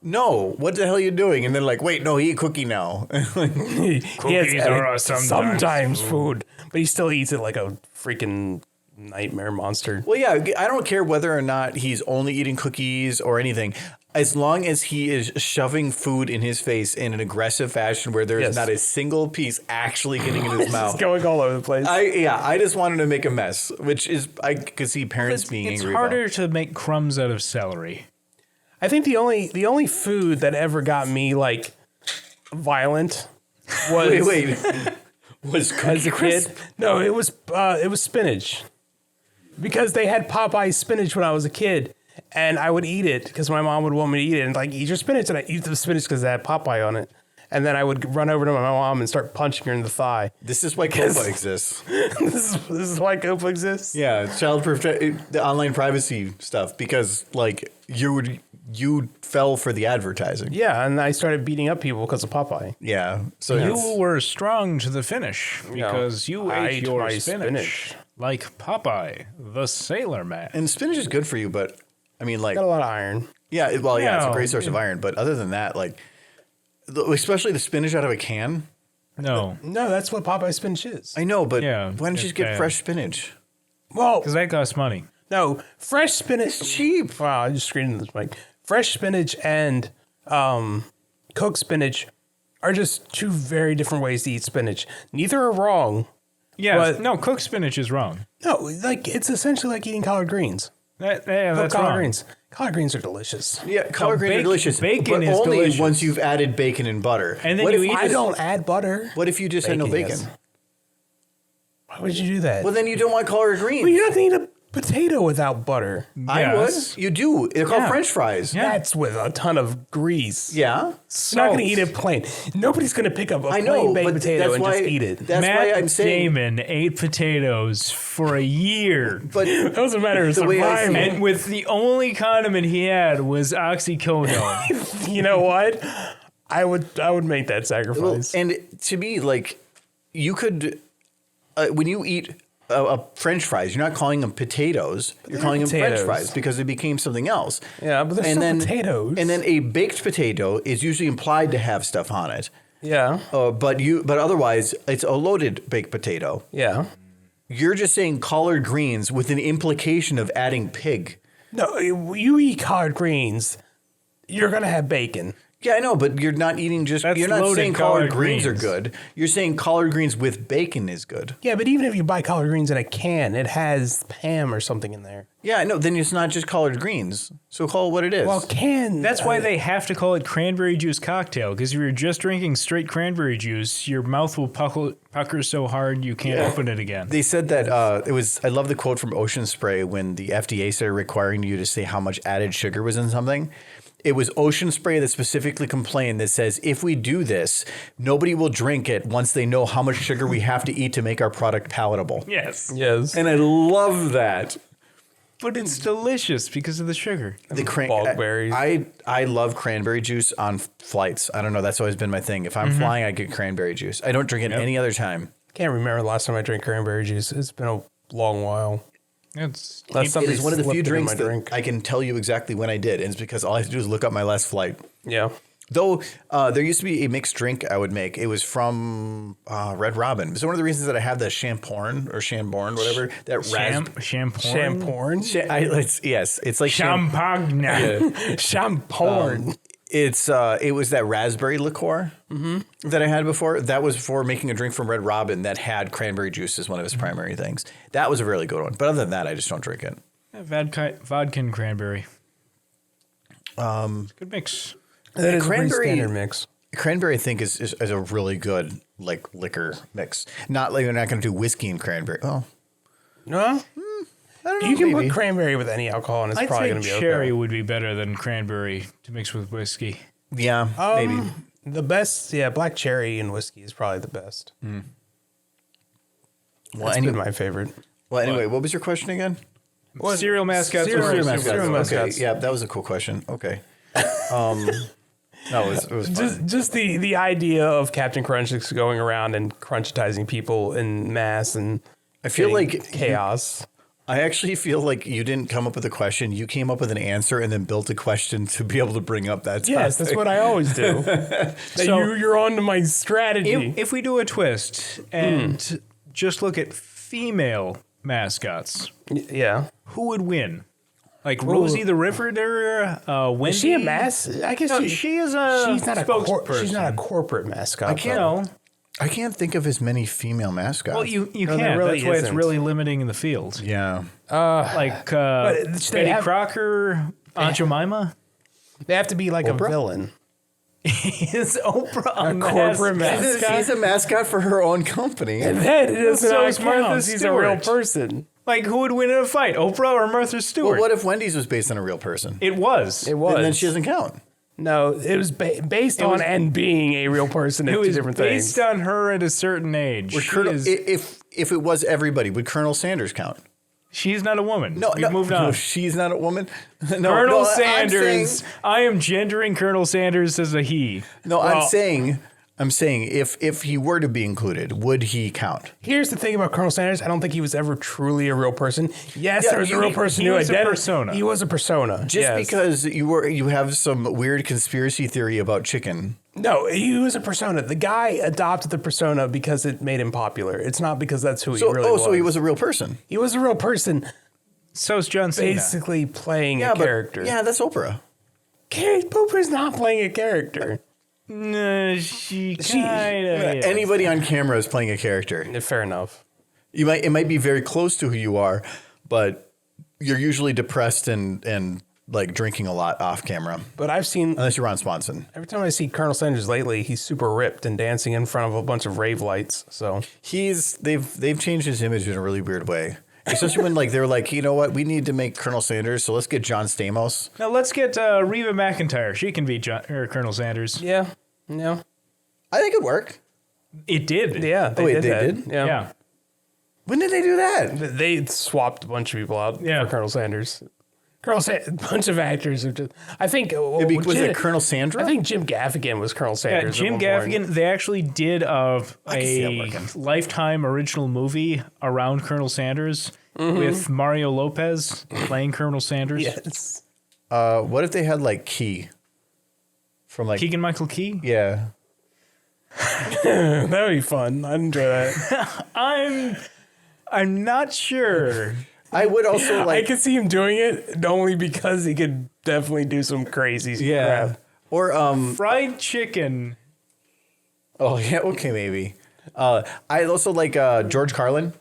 no, what the hell are you doing? And then like, wait, no, he eat cookie now. Cookies are sometimes food, but he still eats it like a freaking nightmare monster. Well, yeah, I don't care whether or not he's only eating cookies or anything. As long as he is shoving food in his face in an aggressive fashion where there's not a single piece actually getting in his mouth. It's going all over the place. I just wanted to make a mess, which is, I could see parents being It's angry harder to make crumbs out of celery. I think the only food that ever got me like violent was Wait. Was as a Cookie kid. Crisp? No, it was spinach, because they had Popeye spinach when I was a kid, and I would eat it because my mom would want me to eat it, and like, eat your spinach, and I eat the spinach because it had Popeye on it, and then I would run over to my mom and start punching her in the thigh. This is why COPA exists. this is why COPA exists. Yeah, the online privacy stuff, because like you fell for the advertising. Yeah, and I started beating up people because of Popeye. Yeah, so You were strong to the finish because you I ate ate your my spinach. Like Popeye, the Sailor Man. and spinach is good for you, but I mean, like, Got a lot of iron. yeah, it's a No. great source of iron. But other than that, like, especially the spinach out of a can. No, No, that's what Popeye spinach is. I know, but Yeah, why don't you it's just get bad. fresh spinach? Well, because that costs money. no, fresh spinach. Cheap. Wow, I just screamed in this mic. Fresh spinach and cooked spinach are just two very different ways to eat spinach. Neither are wrong. Yeah, But- no, cooked spinach is wrong. No, like, it's essentially like eating collard greens. That's collard wrong. greens. Collard greens are delicious. Yeah, collard greens are delicious. bacon but is only delicious. once you've added bacon and butter. And then what you if, eat I don't add butter. What if you just had no bacon? Yes. Why would you do that? Well, then you don't want collard greens. Well, you're not going to eat a potato without butter. I would. Yes. You do. They're called Yeah. French fries. Yeah. That's with a ton of grease. Yeah. You're not going to eat it plain. Nobody's going to pick up a I plain know, baked but potato that's and why, just eat it. That's Matt why I'm saying. Damon ate potatoes for a year. But That was a matter of The way I see survival. it- And with the only condiment he had was oxycodone. You know what? I would make that sacrifice. and to me, like, you could when you eat a French fries, you're not calling them potatoes. You're calling them French potatoes. fries because it became something else. Yeah, but they're still potatoes. And then a baked potato is usually implied to have stuff on it. Yeah. But otherwise, it's a loaded baked potato. Yeah. You're just saying collard greens with an implication of adding pig. No, you eat collard greens, you're going to have bacon. Yeah, I know, but you're not eating just. That's You're not loaded saying collard collard greens are greens. good. You're saying collard greens with bacon is good. Yeah, but even if you buy collard greens in a can, it has ham or something in there. Yeah, I know. Then it's not just collard greens. So call it what it is. Well, can. That's why they have to call it cranberry juice cocktail, because if you're just drinking straight cranberry juice, your mouth will pucker so hard you can't open it again. They said that it was. I love the quote from Ocean Spray when the FDA started requiring you to say how much added sugar was in something. It was Ocean Spray that specifically complained that says, if we do this, nobody will drink it once they know how much sugar we have to eat to make our product palatable. Yes. Yes. And I love that. But it's delicious because of the sugar. The Bogberries. I love cranberry juice on flights. I don't know. That's always been my thing. If I'm flying, I get cranberry juice. I don't drink it any other time. Can't remember the last time I drank cranberry juice. It's been a long while. It's That's It is one of the few slipped in drinks my that drink. I can tell you exactly when I did. And it's because all I have to do is look up my last flight. Yeah. Though there used to be a mixed drink I would make. It was from Red Robin. It's one of the reasons that I have the Champorn or Chamborn, whatever. That Champagne. yes, it's like Champagne. Champagne. It was that raspberry liqueur that I had before. That was for making a drink from Red Robin that had cranberry juice as one of its primary things. That was a really good one. But other than that, I just don't drink it. Vodka and cranberry. Good mix. That is a pretty cranberry- standard mix. Cranberry, I think, is a really good like liquor mix. Not like you're not going to do whiskey and cranberry. Oh, No? I don't know. You can maybe. put cranberry with any alcohol and it's I'd probably say going to be cherry okay. would be better than cranberry to mix with whiskey. Yeah, maybe. The best, black cherry and whiskey is probably the best. Well, That's been my favorite. anyway, what was your question again? Cereal mascots. Cereal or mascots. Cereal Okay, mascots. yeah, that was a cool question. Okay. No, it was fun. Just the idea of Captain Crunch just going around and crunchitizing people in mass and I feel getting like chaos. I actually feel like you didn't come up with a question. You came up with an answer and then built a question to be able to bring up that topic. Yes, that's what I always do. You're on to my strategy. If we do a twist and just look at female mascots, Yeah. who would win? Like Rosie the Riveter, Wendy? Is she a mass? I guess No, she is a she's not spokesperson. she's not a corporate mascot. I can't- No. I can't think of as many female mascots. Well, you No, there can't. really That's why it's isn't. really limiting in the field. yeah. Like they Betty have- Crocker, Aunt Jemima. They have to be like Oprah? a villain. Is Oprah a corporate mascot? She's a mascot for her own company. And then it doesn't So not is Martha count. She's a real Stewart. person. Like, who would win in a fight, Oprah or Martha Stewart? Well, what if Wendy's was based on a real person? It was. It was. And then she doesn't count. No, it was based on was- and being a real person. It It's two was different based things. on her at a certain age. Would She Colonel, is- if it was everybody, would Colonel Sanders count? she's not a woman. No, We've moved on. No, she's not a woman. No, Colonel no, Sanders. I am gendering Colonel Sanders as a he. I'm saying if he were to be included, would he count? Here's the thing about Colonel Sanders. I don't think he was ever truly a real person. Yes, Yeah, there was a real person he who was a identified. persona. He was a persona. Just yes. because you have some weird conspiracy theory about chicken. No, he was a persona. The guy adopted the persona because it made him popular. It's not because that's who he really was. So he was a real person. He was a real person, So's John Cena. basically playing a character. Yeah, that's Oprah. Carrie Pooper's not playing a character. No, she She- kind of. Anybody on camera is playing a character. Fair enough. It might be very close to who you are, but you're usually depressed and like drinking a lot off camera, But I've seen unless you're Ron Swanson. every time I see Colonel Sanders lately, he's super ripped and dancing in front of a bunch of rave lights. So They've changed his image in a really weird way. Especially when like they were like, you know what, we need to make Colonel Sanders, so let's get John Stamos. Now let's get Reva McEntire. She can be Colonel Sanders. yeah. I think it'd work. It did. Yeah. Oh, wait, did they that. did? Yeah. When did they do that? They swapped a bunch of people out Yeah. for Colonel Sanders. A bunch of actors have just. I think Was it Colonel Sandra? I think Jim Gaffigan was Colonel Yeah, Sanders. at Jim one point. Gaffigan. They actually did can see that a working. Lifetime original movie around Colonel Sanders with Mario Lopez playing Colonel Sanders. Yes. What if they had like Key from like Keegan Michael Key. Yeah. That would be fun. I'd enjoy that. I'm not sure. I would also I like could see him doing it only because he could definitely do some crazy crap. Or Fried chicken. oh yeah, okay, maybe. I also like George Carlin.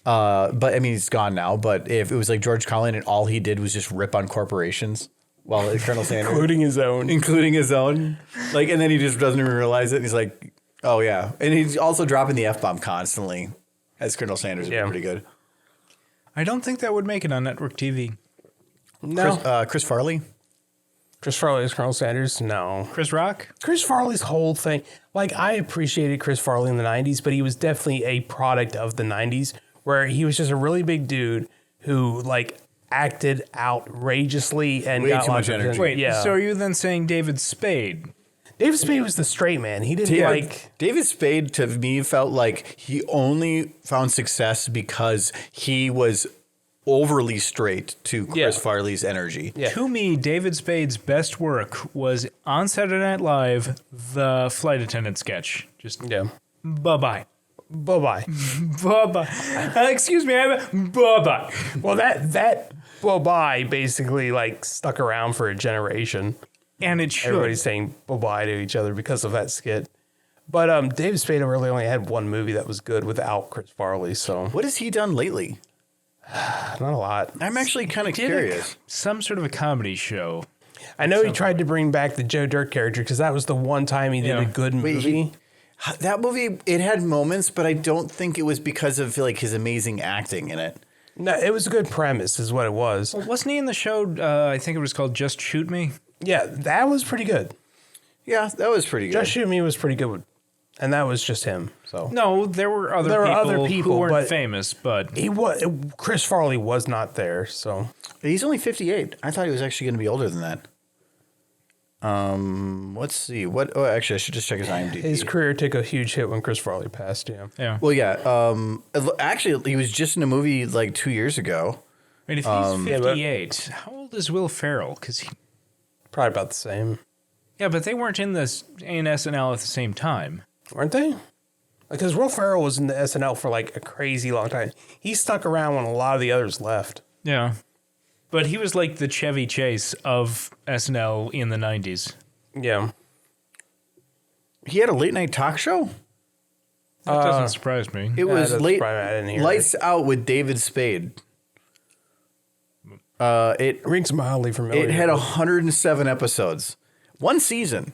But I mean he's gone now, but if it was like George Carlin and all he did was just rip on corporations while Colonel Sanders Including his own. including his own. Like and then he just doesn't even realize it and he's like, oh yeah. And he's also dropping the F-bomb constantly as Colonel Sanders. Yeah. Would be pretty good. I don't think that would make it on network TV. No. Chris Farley. Chris Farley is Colonel Sanders? No. Chris Rock. Chris Farley's whole thing, like I appreciated Chris Farley in the 90s, but he was definitely a product of the 90s where he was just a really big dude who like acted outrageously and Way got too lots much of energy. Wait, Yeah. so are you then saying David Spade? David Spade was the straight man. He didn't like David Spade to me felt like he only found success because he was overly straight to Chris Yeah. Farley's energy. Yeah. To me, David Spade's best work was on Saturday Night Live, the flight attendant sketch. Just Yeah. bye-bye. Bye-bye. Bye-bye. Excuse me, bye-bye. Well, that bye-bye basically like stuck around for a generation. And it should. Everybody's saying bye-bye to each other because of that skit. But David Spade really only had one movie that was good without Chris Farley, so What has he done lately? not a lot. I'm actually kind of Did curious. some sort of a comedy show. I know he tried to bring back the Joe Dirt character because that was the one time he did Yeah. a good Wait, movie. That movie, it had moments, but I don't think it was because of like his amazing acting in it. No, it was a good premise, is what it was. Wasn't he in the show, I think it was called Just Shoot Me? Yeah, that was pretty good. Yeah, that was pretty good. Just Shoot Me was pretty good, and that was just him. So No, there were other There were people, other people, who weren't but- famous, but he was Chris Farley was not there. So He's only 58. I thought he was actually going to be older than that. Let's see. Oh, actually, I should just check his IMDb. his career took a huge hit when Chris Farley passed. Yeah, yeah. Well, yeah. Actually, he was just in a movie like 2 years ago. Wait, if he's 58, how old is Will Ferrell? Because probably about the same, yeah, but they weren't in SNL at the same time. weren't they? Because Will Ferrell was in the SNL for like a crazy long time. He stuck around when a lot of the others left. Yeah. But he was like the Chevy Chase of SNL in the 90s. Yeah. He had a late night talk show. That doesn't surprise me. It was that's late. probably- I didn't hear Lights Out with David Spade. It Rings mildly familiar. it had 107 episodes, one season.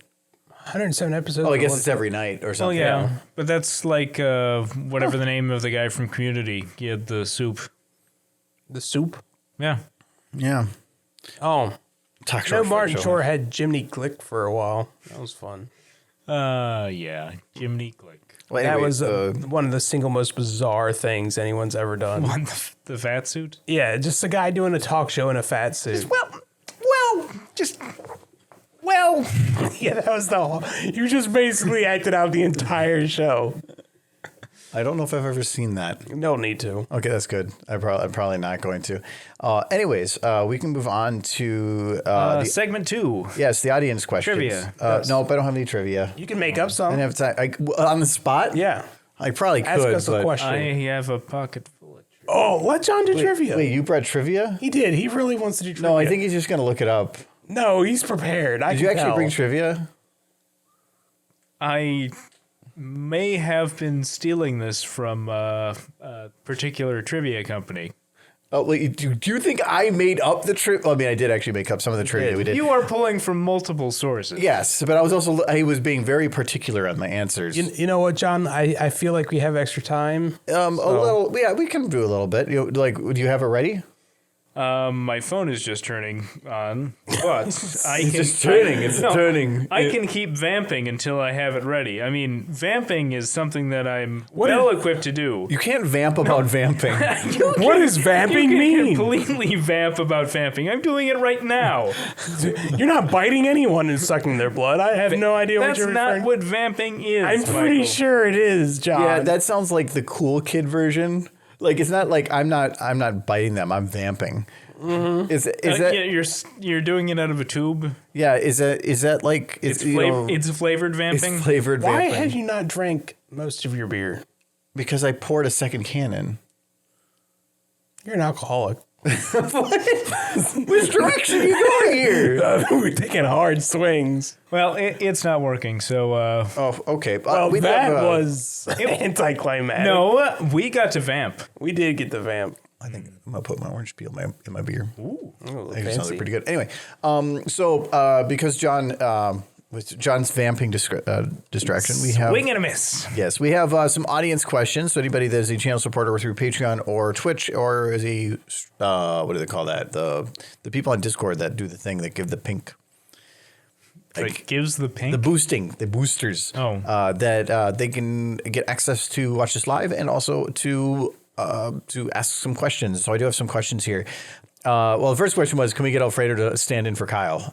107 episodes. Oh, I guess it's every night or Oh, something. yeah. But that's like whatever the name of the guy from Community. He had the soup. The soup. Yeah. Yeah. Oh, Talk no, show. Martin Short had Jiminy Glick for a while. That was fun. Yeah. Jiminy Glick. Well, That anyway, was one of the single most bizarre things anyone's ever done. On the fat suit? Yeah, just a guy doing a talk show in a fat suit. Well, Yeah, that was the whole. You just basically acted out the entire show. I don't know if I've ever seen that. No need to. Okay, that's good. I'm probably not going to. Anyways, we can move on to segment 2. yes, the audience questions. Trivia. Nope, I don't have any trivia. You can make up I some. didn't have time. On the spot? Yeah. I probably Ask could. us a but question. I have a pocket full of Oh, let John do trivia. Wait, you brought trivia? He did. He really wants to do trivia. No, I think he's just gonna look it up. No, he's prepared. Did you actually bring trivia? I may have been stealing this from a particular trivia company. Oh, wait, do you think I made up the trivia? Well, I mean, I did actually make up some of the trivia we did. You are pulling from multiple sources. Yes, but I was being very particular on my answers. You know what, John? I feel like we have extra time. A little, yeah, we can do a little bit. Do you have it ready? My phone is just turning on, but It's turning. I can keep vamping until I have it ready. I mean, vamping is something that I'm well equipped to do. You can't vamp about vamping. What does vamping You can mean? completely vamp about vamping. I'm doing it right now. You're not biting anyone and sucking their blood. I have no idea what That's you're not referring. what vamping is. I'm pretty Michael. sure it is, John. Yeah, that sounds like the cool kid version. Like it's not like I'm not biting them. I'm vamping. Mm-hmm. Is that yeah, you're doing it out of a tube? yeah? Is that like It's flavored vamping. It's flavored Why vamping. have you not drank most of your beer? Because I poured a second can in. You're an alcoholic. Which direction are you going here? We're taking hard swings. Well, it's not working. So Oh, okay. Well, we that love, was anticlimactic. no, we got to vamp. We did get the vamp. I think I'm gonna put my orange peel in my beer. Ooh, I think it fancy. sounds pretty good. Anyway, because with John's vamping distraction, we have Wing and a miss. yes, we have some audience questions. So anybody that is a channel supporter through Patreon or Twitch or is a what do they call that? The people on Discord that do the thing that give the pink. Like gives the pink. The boosters. Oh. That they can get access to watch this live and also to ask some questions. So I do have some questions here. Well, the first question was, can we get Alfredo to stand in for Kyle?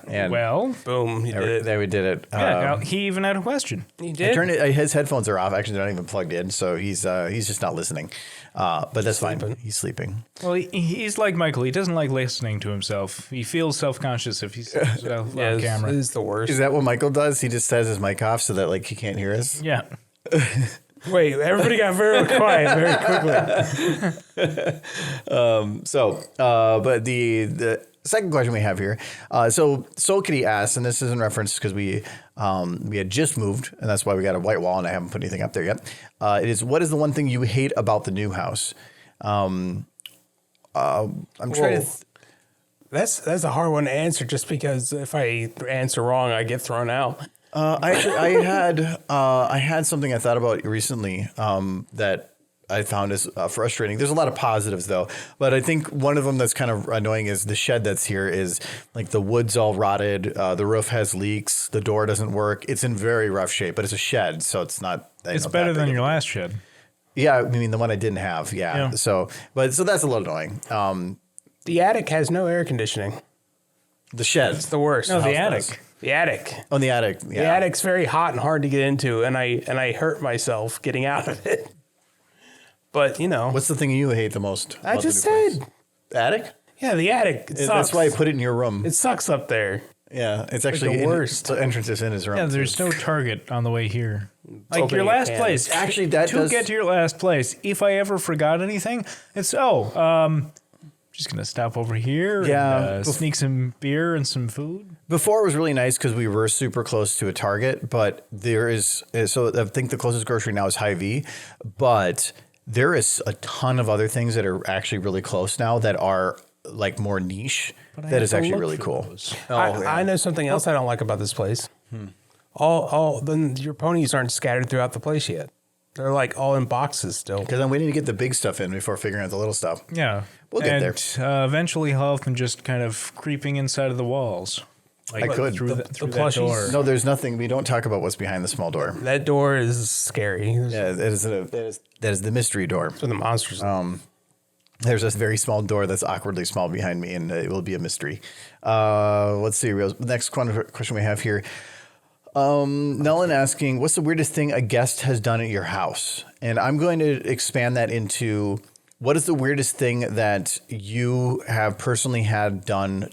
And well, Boom, he did it. there we did it. yeah. Now he even had a question. He I did. turned it, his headphones are off. Actually, they're not even plugged in, so he's just not listening. But that's fine. He's sleeping. Well, he's like Michael. He doesn't like listening to himself. He feels self-conscious if he's on Yeah, camera. this is the worst. Is that what Michael does? He just has his mic off so that like he can't hear us. Yeah. Wait, everybody got very quiet very quickly. But the second question we have here, so Soul Kitty asks, and this is in reference because we had just moved, and that's why we got a white wall, and I haven't put anything up there yet. It is, what is the one thing you hate about the new house? I'm trying to. That's a hard one to answer just because if I answer wrong, I get thrown out. I had something I thought about recently that I found is frustrating. There's a lot of positives though, but I think one of them that's kind of annoying is the shed that's here is like the wood's all rotted. The roof has leaks. The door doesn't work. It's in very rough shape, but it's a shed, so it's not. It's better than your last shed. Yeah, I mean the one I didn't have. Yeah. So that's a little annoying. The attic has no air conditioning. The shed. It's the worst. No, the house attic. The attic. On the attic. Yeah. The attic's very hot and hard to get into, and I hurt myself getting out of it. But you know, What's the thing you hate the most? I about the just new place? said, The attic. yeah, the attic. It sucks. That's why I put it in your room. It sucks up there. Yeah, it's actually the worst. The entrance is in his room. Yeah, there's no Target on the way here. Like Opening your last a can. place. Actually, that to does- get to your last place, if I ever forgot anything, it's just gonna stop over here. Yeah. and, sneak some beer and some food. Before it was really nice because we were super close to a Target, but there is so I think the closest grocery now is Hy-Vee, but there is a ton of other things that are actually really close now that are like more niche. That is actually really cool. I know something else I don't like about this place. Then your ponies aren't scattered throughout the place yet. They're like all in boxes still. Because I'm waiting to get the big stuff in before figuring out the little stuff. Yeah, We'll get and, there. Eventually, he'll have them just kind of creeping inside of the walls. Like I could. through, The- through the that plushies? door. No, there's nothing. We don't talk about what's behind the small door. That door is scary. Yeah, that is the mystery door. For the monsters. There's a very small door that's awkwardly small behind me, and it will be a mystery. Let's see. Next question we have here. Nellen asking, what's the weirdest thing a guest has done at your house? And I'm going to expand that into what is the weirdest thing that you have personally had done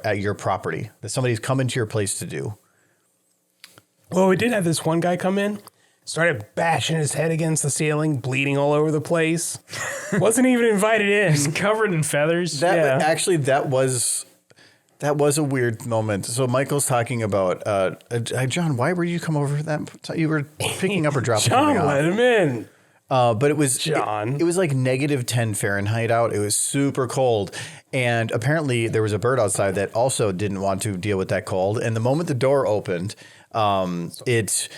at your property that somebody's come into your place to do? Well, we did have this one guy come in, started bashing his head against the ceiling, bleeding all over the place. Wasn't even invited in. Covered in feathers. Actually, that was a weird moment. So Michael's talking about John. Why were you come over that? You were picking up or dropping John something off. let him in. But it was John. It was like -10 Fahrenheit out. It was super cold, and apparently there was a bird outside that also didn't want to deal with that cold. And the moment the door opened, it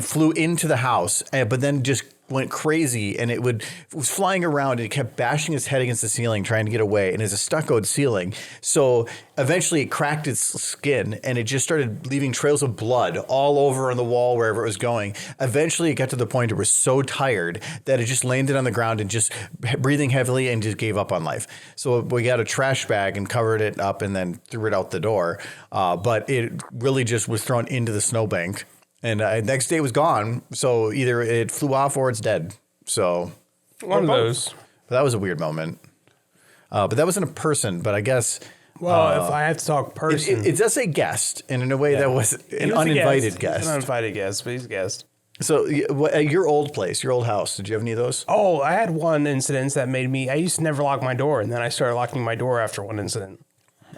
flew into the house, but then just went crazy, and it was flying around, and it kept bashing its head against the ceiling trying to get away, and it's a stuccoed ceiling. So eventually it cracked its skin, and it just started leaving trails of blood all over on the wall wherever it was going. Eventually it got to the point where it was so tired that it just landed on the ground and just breathing heavily and just gave up on life. So we got a trash bag and covered it up and then threw it out the door. But it really just was thrown into the snowbank. And next day it was gone. So either it flew off or it's dead. So One of those. but that was a weird moment. But that wasn't a person. But I guess Well, if I have to talk person. it does say guest, and in a way that was He an was a uninvited He's guest. an uninvited guest, but he's a guest. So at your old place, your old house, did you have any of those? Oh, I had one incident that made me. I used to never lock my door, and then I started locking my door after one incident.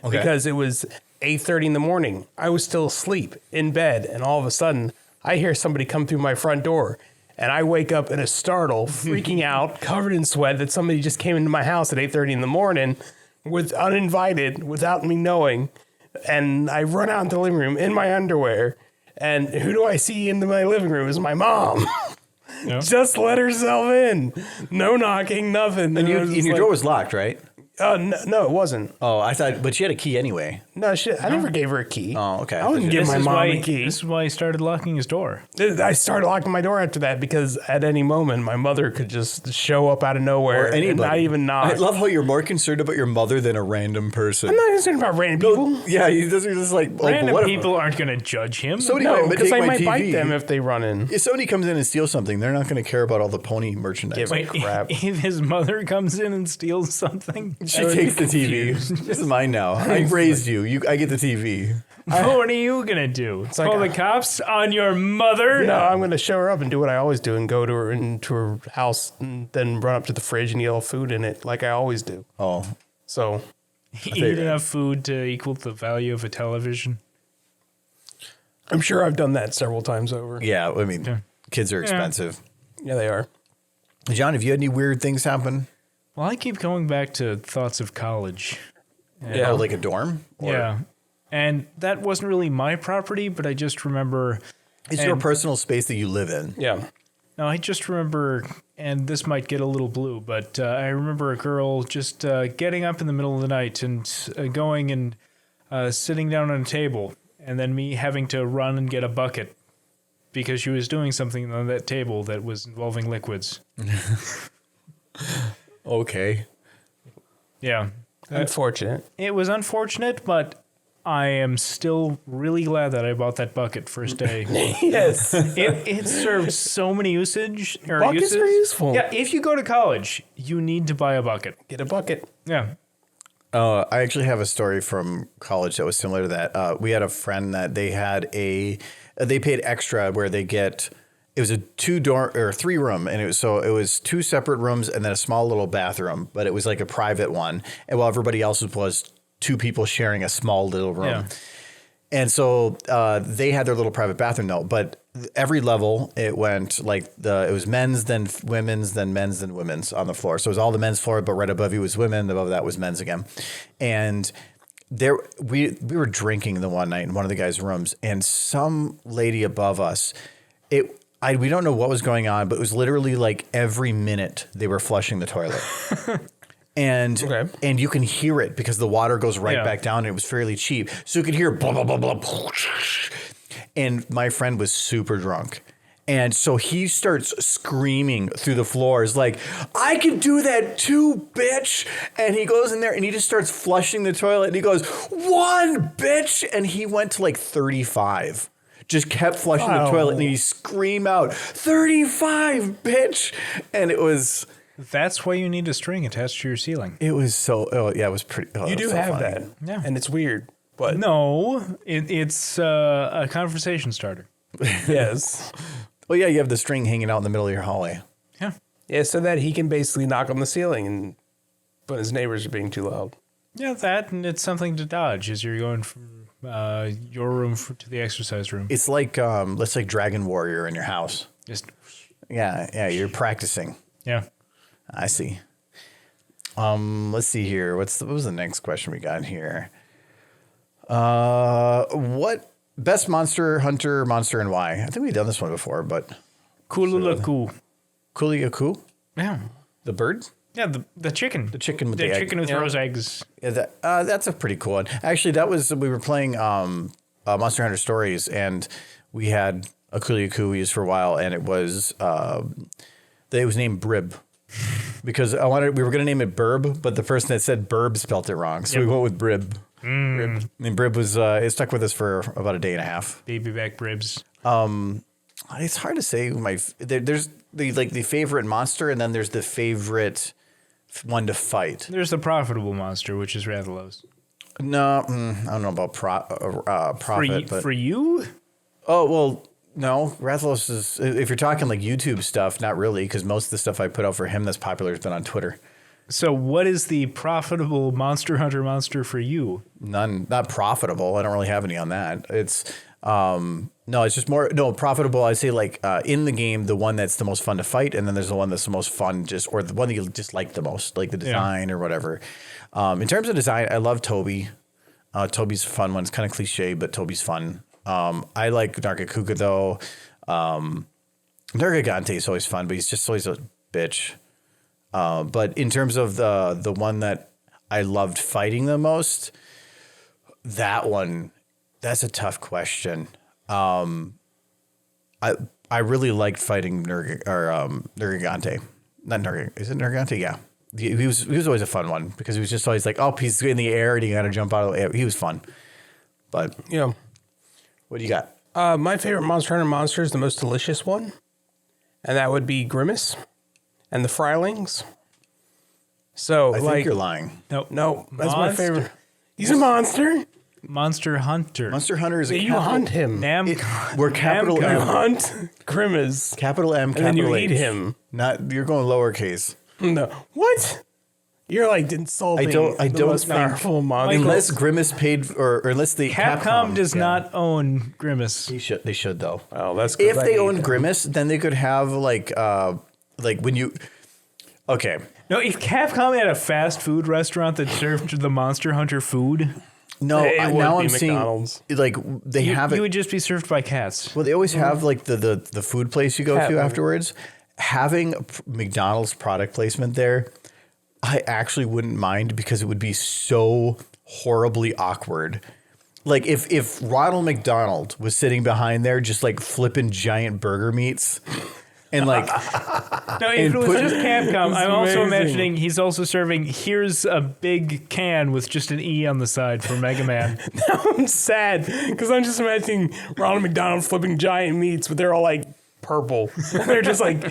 Okay. Because it was 8:30 in the morning. I was still asleep in bed, and all of a sudden, I hear somebody come through my front door, and I wake up in a startle, freaking out, covered in sweat that somebody just came into my house at 8:30 in the morning, with uninvited, without me knowing. And I run out into the living room in my underwear, and who do I see in my living room is my mom. Yep. Just let herself in. No knocking, nothing. And it was just your like- door was locked, right? No, it wasn't. Oh, I thought, but she had a key anyway. No, shit. I never gave her a key. Oh, okay. I wouldn't give my mom a key. This is why he started locking his door. I started locking my door after that because at any moment my mother could just show up out of nowhere Or anybody. and not even knock. I love how you're more concerned about your mother than a random person. I'm not concerned about random people. Yeah, you're just like, oh, but Random what if people aren't going to judge him. somebody No, might because take I my might TV? bite them if they run in. If somebody comes in and steals something, they're not going to care about all the pony merchandise. Wait, crap. If his mother comes in and steals something, She takes the TV. This is mine now. I raised you. I get the TV. what are you going to do? like Call a- the cops on your mother? No, I'm going to show her up and do what I always do and go to her into her house and then run up to the fridge and yell food in it like I always do. Oh, So Eat enough food to equal the value of a television. I'm sure I've done that several times over. yeah. I mean, kids are expensive. Yeah, they are. John, have you had any weird things happen? Well, I keep going back to thoughts of college. Yeah. Oh, like a dorm? Or Yeah. And that wasn't really my property, but I just remember. It's your And- personal space that you live in. Yeah. No, I just remember, and this might get a little blue, but I remember a girl just getting up in the middle of the night and going and sitting down on a table, and then me having to run and get a bucket because she was doing something on that table that was involving liquids. Okay. Yeah. Unfortunate. It was unfortunate, but I am still really glad that I bought that bucket first day. Yes. It served so many usage. Or Buckets uses. are useful. Yeah, if you go to college, you need to buy a bucket. Get a bucket. Yeah. I actually have a story from college that was similar to that. We had a friend that they paid extra where they get, it was a 3-room, and it was 2 separate rooms and then a small little bathroom, but it was like a private one. And while everybody else's was 2 people sharing a small little room. Yeah. And so they had their little private bathroom though, but every level it went like it was men's, then women's, then men's, then women's on the floor. So it was all the men's floor, but right above you was women, above that was men's again. And we were drinking the one night in one of the guys' rooms, and some lady above us, we don't know what was going on, but it was literally like every minute they were flushing the toilet. And you can hear it because the water goes right back down, and it was fairly cheap. So you could hear blah, blah, blah, blah. And my friend was super drunk. And so he starts screaming through the floors like, I can do that too, bitch. And he goes in there and he just starts flushing the toilet. And he goes, 1, bitch. And he went to like 35. Just kept flushing the toilet. And he screamed out, 35, bitch. And it was... That's why you need a string attached to your ceiling. It was so, it was pretty. You do have funny. that. Yeah. And it's weird. But No, it's a conversation starter. yes. Well, yeah, you have the string hanging out in the middle of your hallway. Yeah. Yeah, so that he can basically knock on the ceiling but his neighbors are being too loud. Yeah, that, and it's something to dodge as you're going from your room to the exercise room. It's like, let's say Dragon Warrior in your house. Just Yeah, you're practicing. Yeah. I see. Let's see here. What was the next question we got here? What best monster hunter monster and why? I think we've done this one before, but Kululaku. Kuliaku? Yeah. The bird? Yeah, the chicken. The chicken with the the egg. chicken who throws eggs. Yeah, that's a pretty cool one. Actually, we were playing Monster Hunter Stories, and we had a Kuliaku we used for a while, and it was named Brib. Because we were going to name it Burb, but the person that said Burb spelt it wrong. So we went with Brib. Brib. I mean, Brib was, it stuck with us for about a day and a half. Baby back Bribs. It's hard to say there's the favorite monster, and then there's the favorite one to fight. There's the profitable monster, which is Rathalos. No, I don't know about profit. For you? Oh, well, no. Rathalos is, if you're talking like YouTube stuff, not really, because most of the stuff I put out for him that's popular has been on Twitter. So what is the profitable Monster Hunter monster for you? None, not profitable. I don't really have any on that. It's, no, it's just more, profitable. I'd say like in the game, the one that's the most fun to fight. And then there's the one that's the most fun or the one that you just like the most, like the design or whatever. In terms of design, I love Toby. Toby's a fun one. It's kind of cliche, but Toby's fun. I like Nargacuga though. Nargigante is always fun, but he's just always a bitch. But in terms of the one that I loved fighting the most, that's a tough question. I really liked fighting Nergigante. Not Nergigante. Is it Nergigante? Yeah. He was always a fun one because he was just always like, oh, he's in the air and he got to jump out of the air. He was fun. But yeah. What do you got? My favorite Monster Hunter monster is the most delicious one. And that would be Grimace and the Frylings. So I think you're lying. No, that's my favorite. He's a monster. Monster Hunter. Monster Hunter is you hunt him. We're capital M. You hunt Grimace. Capital M, capital and then you H. eat him. You're going lowercase. No. What? You're like insulting. I don't most powerful monster. Unless Grimace paid, or unless the Capcom does not own Grimace. They should though. Oh, that's good. If they own Grimace, then they could have like when you. Okay. No, if Capcom had a fast food restaurant that served the Monster Hunter food. No, now I'm seeing McDonald's. Like they have it. You would just be served by cats. Well, they always have like the food place you go to afterwards. Having McDonald's product placement there, I actually wouldn't mind because it would be so horribly awkward. Like if Ronald McDonald was sitting behind there just like flipping giant burger meats. And like, no, if it was just Capcom, I'm also imagining he's also serving, here's a big can with just an E on the side for Mega Man. Now I'm sad because I'm just imagining Ronald McDonald flipping giant meats, but they're all like purple. They're just like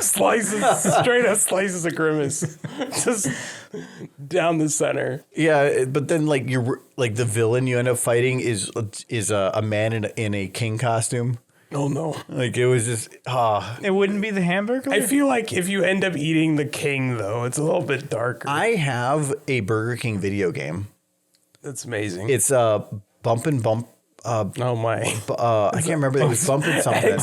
straight up slices of Grimace, just down the center. Yeah, but then like you're like the villain you end up fighting is a man in a king costume. Oh no! Like it was just It wouldn't be the hamburger. I feel like if you end up eating the king, though, it's a little bit darker. I have a Burger King video game. That's amazing. It's Bump and Bump. Oh my! I can't remember. It was Bumpin' something.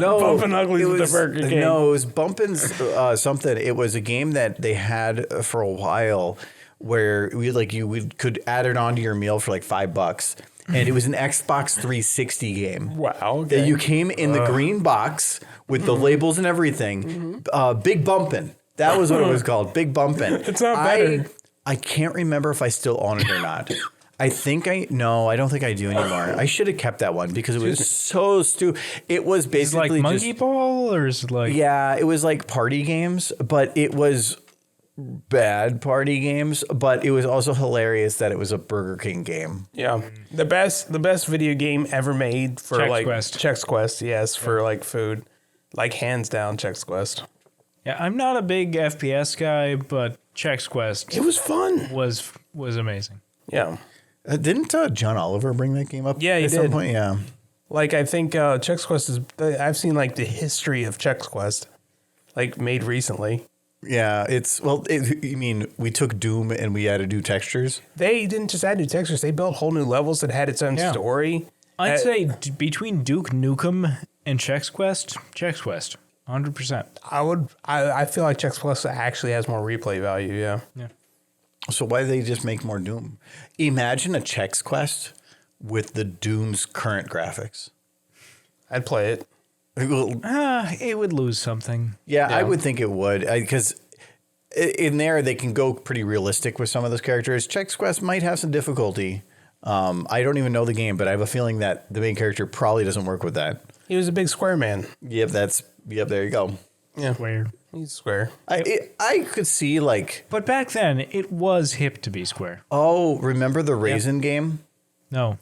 No, Bumpin' Uglies with the Burger King. No, it was Bumpin' something. It was a game that they had for a while where you could add it onto your meal for like $5. And it was an Xbox 360 game. Wow. Okay. That you came in the green box with the labels and everything. Big Bumpin'. That was what it was called. Big Bumpin'. It's not better. I can't remember if I still own it or not. I don't think I do anymore. I should have kept that one because it was so stupid. It was basically like Monkey Ball or is it like... Yeah, it was like party games, but it was bad party games, but it was also hilarious that it was a Burger King game. Yeah. The best video game ever made for Chex Quest, yes, for like food. Like hands down Chex Quest. Yeah, I'm not a big FPS guy, but Chex Quest It was fun. was amazing. Yeah. Didn't John Oliver bring that game up? Yeah, he at did. some point? Yeah. Like I think Chex Quest is I've seen like the history of Chex Quest like made recently. Yeah, you mean we took Doom and we added new textures? They didn't just add new textures. They built whole new levels that had its own story. I'd say between Duke Nukem And Chex Quest, 100%. I feel like Chex Plus actually has more replay value. Yeah. Yeah. So why do they just make more Doom? Imagine a Chex Quest with the Doom's current graphics. I'd play it. It would lose something. Yeah, I would think it would, because in there they can go pretty realistic with some of those characters. Chex Quest might have some difficulty. I don't even know the game, but I have a feeling that the main character probably doesn't work with that. He was a big square man. Yep, there you go. Yeah. Square. He's square. I could see like, But back then, it was hip to be square. oh, remember the Raisin game? No.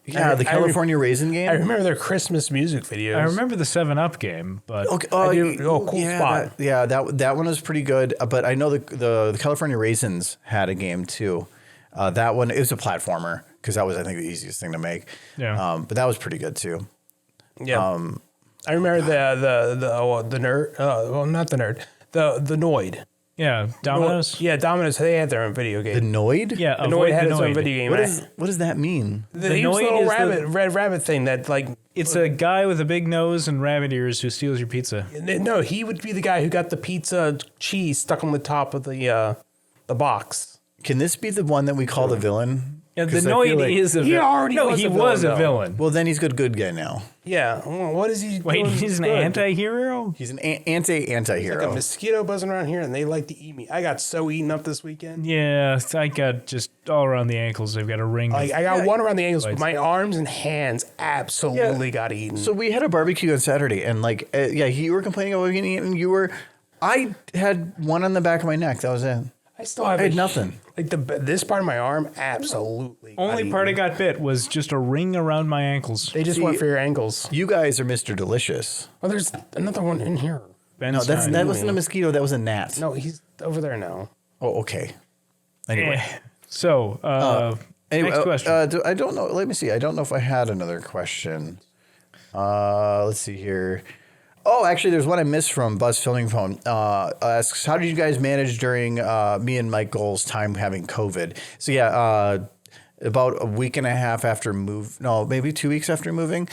Yeah, the California Raisin game. I remember their Christmas music videos. I remember the 7-Up game, but Okay. cool yeah, spot. that one was pretty good. But I know the California Raisins had a game too. That one, it was a platformer because that was, I think, the easiest thing to make. Yeah. But that was pretty good too. Yeah. I remember the nerd. Well, not the nerd. The Noid. yeah, Domino's. Yeah, Domino's. They had their own video The game. Noid. Yeah, The avoid Noid had the its own Noid. video game. What does that mean? The Noid little is rabbit, red rabbit thing that like. It's a guy with a big nose and rabbit ears who steals your pizza. No, he would be the guy who got the pizza cheese stuck on the top of the box. Can this be the one that we call the villain? Yeah, the 'Cause I feel Noid like- is a He villain. already no, was he a was villain, a though. villain. Well, then he's good guy now. Yeah. Well, what is he? Wait, doing he's an good? anti-hero? He's an anti-hero. Like a mosquito buzzing around here, and they like to eat me. I got so eaten up this weekend. Yeah, I got just all around the ankles. I've got a ring. Like I got one around the ankles, but Right. my arms and hands absolutely got eaten. So we had a barbecue on Saturday, and like, you were complaining about getting it, and you were. I had one on the back of my neck. That was it. I still have I had nothing. Like this part of my arm, absolutely. Only part I got bit was just a ring around my ankles. They just See, went for your ankles. You guys are Mr. Delicious. Oh, there's another one in here. No, that wasn't a mosquito. That was a gnat. No, he's over there now. Oh, okay. Anyway. So, Anyway, next question. I don't know. Let me see. I don't know if I had another question. Let's see here. Oh, actually, there's one I missed from Buzz Filming Phone. Asks, how did you guys manage during me and Michael's time having COVID? So yeah, about a week and a half after maybe 2 weeks after moving.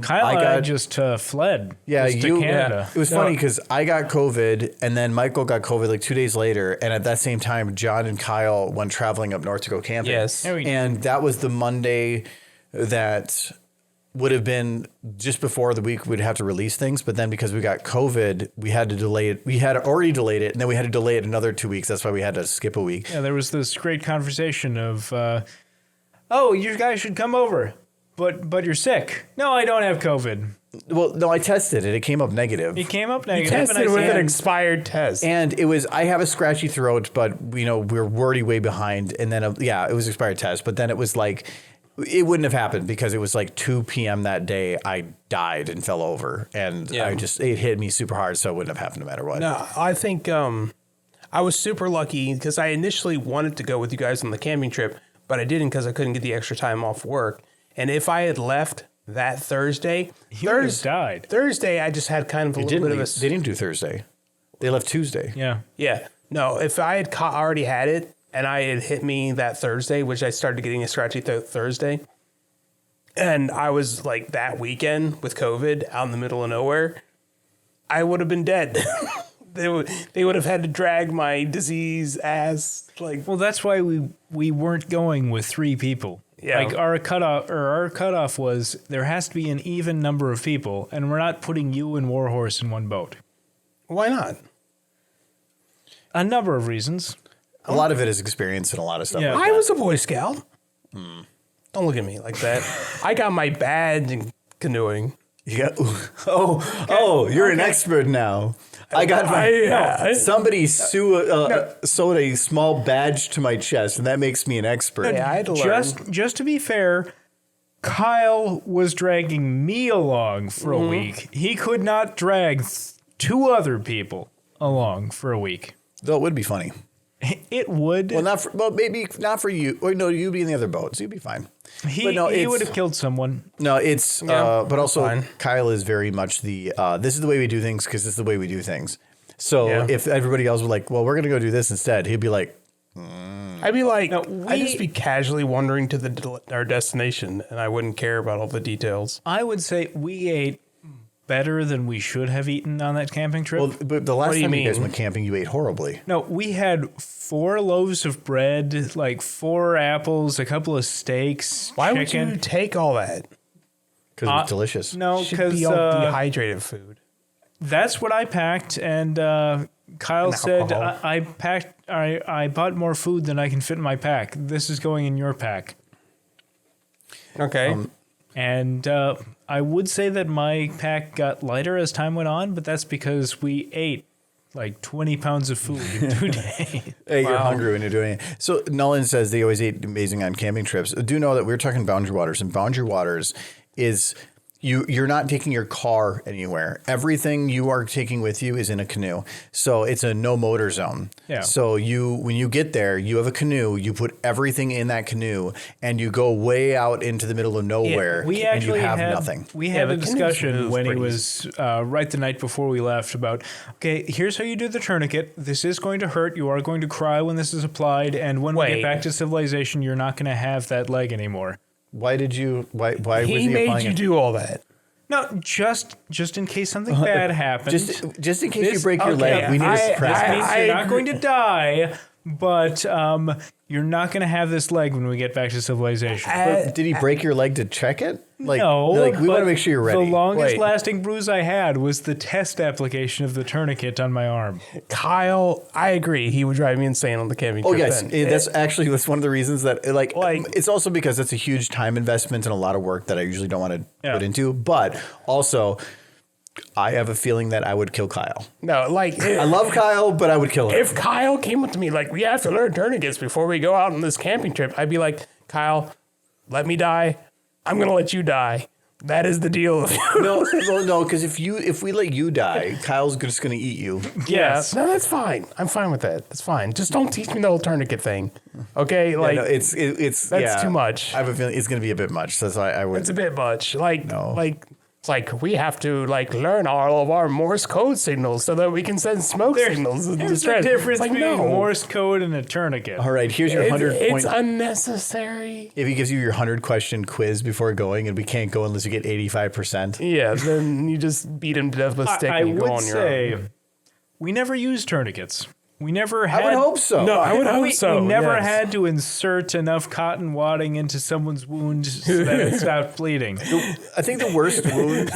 Kyle and I just fled. Yeah, just to Canada. It was funny because I got COVID and then Michael got COVID like 2 days later. And at that same time, John and Kyle went traveling up north to go camping. Yes. Yeah, we- And that was the Monday that would have been just before the week we'd have to release things. But then because we got COVID, we had to delay it. We had already delayed it and then we had to delay it another 2 weeks. That's why we had to skip a week. Yeah, there was this great conversation of, oh, you guys should come over, but you're sick. No, I don't have COVID. Well, no, I tested it. It came up negative. It came up negative. Tested and I with said, an expired test. And it was, I have a scratchy throat, but we're already way behind. And then, it was expired test. But then it was like, it wouldn't have happened because it was like 2 p.m. that day. I died and fell over and it hit me super hard. So it wouldn't have happened no matter what. No, I think I was super lucky because I initially wanted to go with you guys on the camping trip, but I didn't because I couldn't get the extra time off work. And if I had left that Thursday, You would have died. Thursday, I just had kind of a little bit of a. They didn't do Thursday. They left Tuesday. Yeah. Yeah. No, if I had already had it and I had hit me that Thursday, which I started getting a scratchy Thursday, and I was like that weekend with COVID out in the middle of nowhere, I would have been dead. They would have had to drag my disease ass like. Well, that's why we weren't going with 3 people. Yeah. Like our cutoff was there has to be an even number of people, and we're not putting you and Warhorse in one boat. Why not? A number of reasons. A lot of it is experience and a lot of stuff Yeah. like I that. was a Boy Scout. Don't look at me like that. I got my badge in canoeing. Yeah. You're an expert now. I got my somebody sewed a small badge to my chest, and that makes me an expert. Yeah, I had to learn. Just to be fair, Kyle was dragging me along for a week. He could not drag 2 other people along for a week. Though it would be funny. It would. Well, maybe not for you. Or no, you'd be in the other boat, so you'd be fine. He would have killed someone. No, it's but also fine. Kyle is very much the this is the way we do things because this is the way we do things. So Yeah. if everybody else was like, well, we're gonna go do this instead, he'd be like, I'd be like, No, I'd just be casually wandering to our destination, and I wouldn't care about all the details. I would say we ate better than we should have eaten on that camping trip. Well, but the last do you time you guys mean? went camping, you ate horribly. No, we had 4 loaves of bread, like 4 apples, a couple of steaks, Why would chicken. you take all that? Because it was delicious. No, Should because be all dehydrated food. that's what I packed, and Kyle And said alcohol. I bought more food than I can fit in my pack. This is going in your pack. Okay. And I would say that my pack got lighter as time went on, but that's because we ate like 20 pounds of food in 2 days. Hey, you're hungry when you're doing it. So Nolan says they always eat amazing on camping trips. Do know that we're talking Boundary Waters, and Boundary Waters is you're not taking your car anywhere. Everything you are taking with you is in a canoe. So it's a no motor zone. Yeah. So when you get there, you have a canoe, you put everything in that canoe, and you go way out into the middle of nowhere, We and you actually have had nothing. We had the a canoe's discussion move when he pretty was right the night before we left about, okay, here's how you do the tourniquet. This is going to hurt. You are going to cry when this is applied, and when we Wait. get back to civilization, you're not going to have that leg anymore. Why was he he made applying you it? do all that. No, just in case something bad happens. Just in case you This- break your okay, leg, we need I- to press That it. means you're not going to die, but you're not going to have this leg when we get back to civilization. But did he break your leg to check it? Like, no, we want but to make sure you're ready. The longest Wait. lasting bruise I had was the test application of the tourniquet on my arm. Kyle, I agree. He would drive me insane on the camping Oh trip. yes, then. that's one of the reasons that like Like- it's also because it's a huge time investment and a lot of work that I usually don't want to Yeah. put into. But also, I have a feeling that I would kill Kyle. No, like I love Kyle, but I would kill him. if Kyle came up to me like, we have to learn tourniquets before we go out on this camping trip, I'd be like, Kyle, let me die. I'm gonna let you die. That is the deal. no, because if we let you die, Kyle's just going to eat you. Yes. No, that's fine. I'm fine with that. That's fine. Just don't teach me the whole tourniquet thing. Okay, Yeah, like no, it's that's too much. I have a feeling it's going to be a bit much. So that's why I would. it's a bit much. Like No. it's like we have to like learn all of our Morse code signals so that we can send smoke signals in There's a distress. difference It's like between no. Morse code and a tourniquet. All right, here's your 100 It's point. unnecessary. If he gives you your 100 question quiz before going, and we can't go unless you get 85%. Yeah, then you just beat him to death with a stick I and you go would on your say own. we never used tourniquets. We never had. I would hope so. No, I would hope we, so. We never yes. had to insert enough cotton wadding into someone's wound so that it stopped bleeding. I think the worst wound.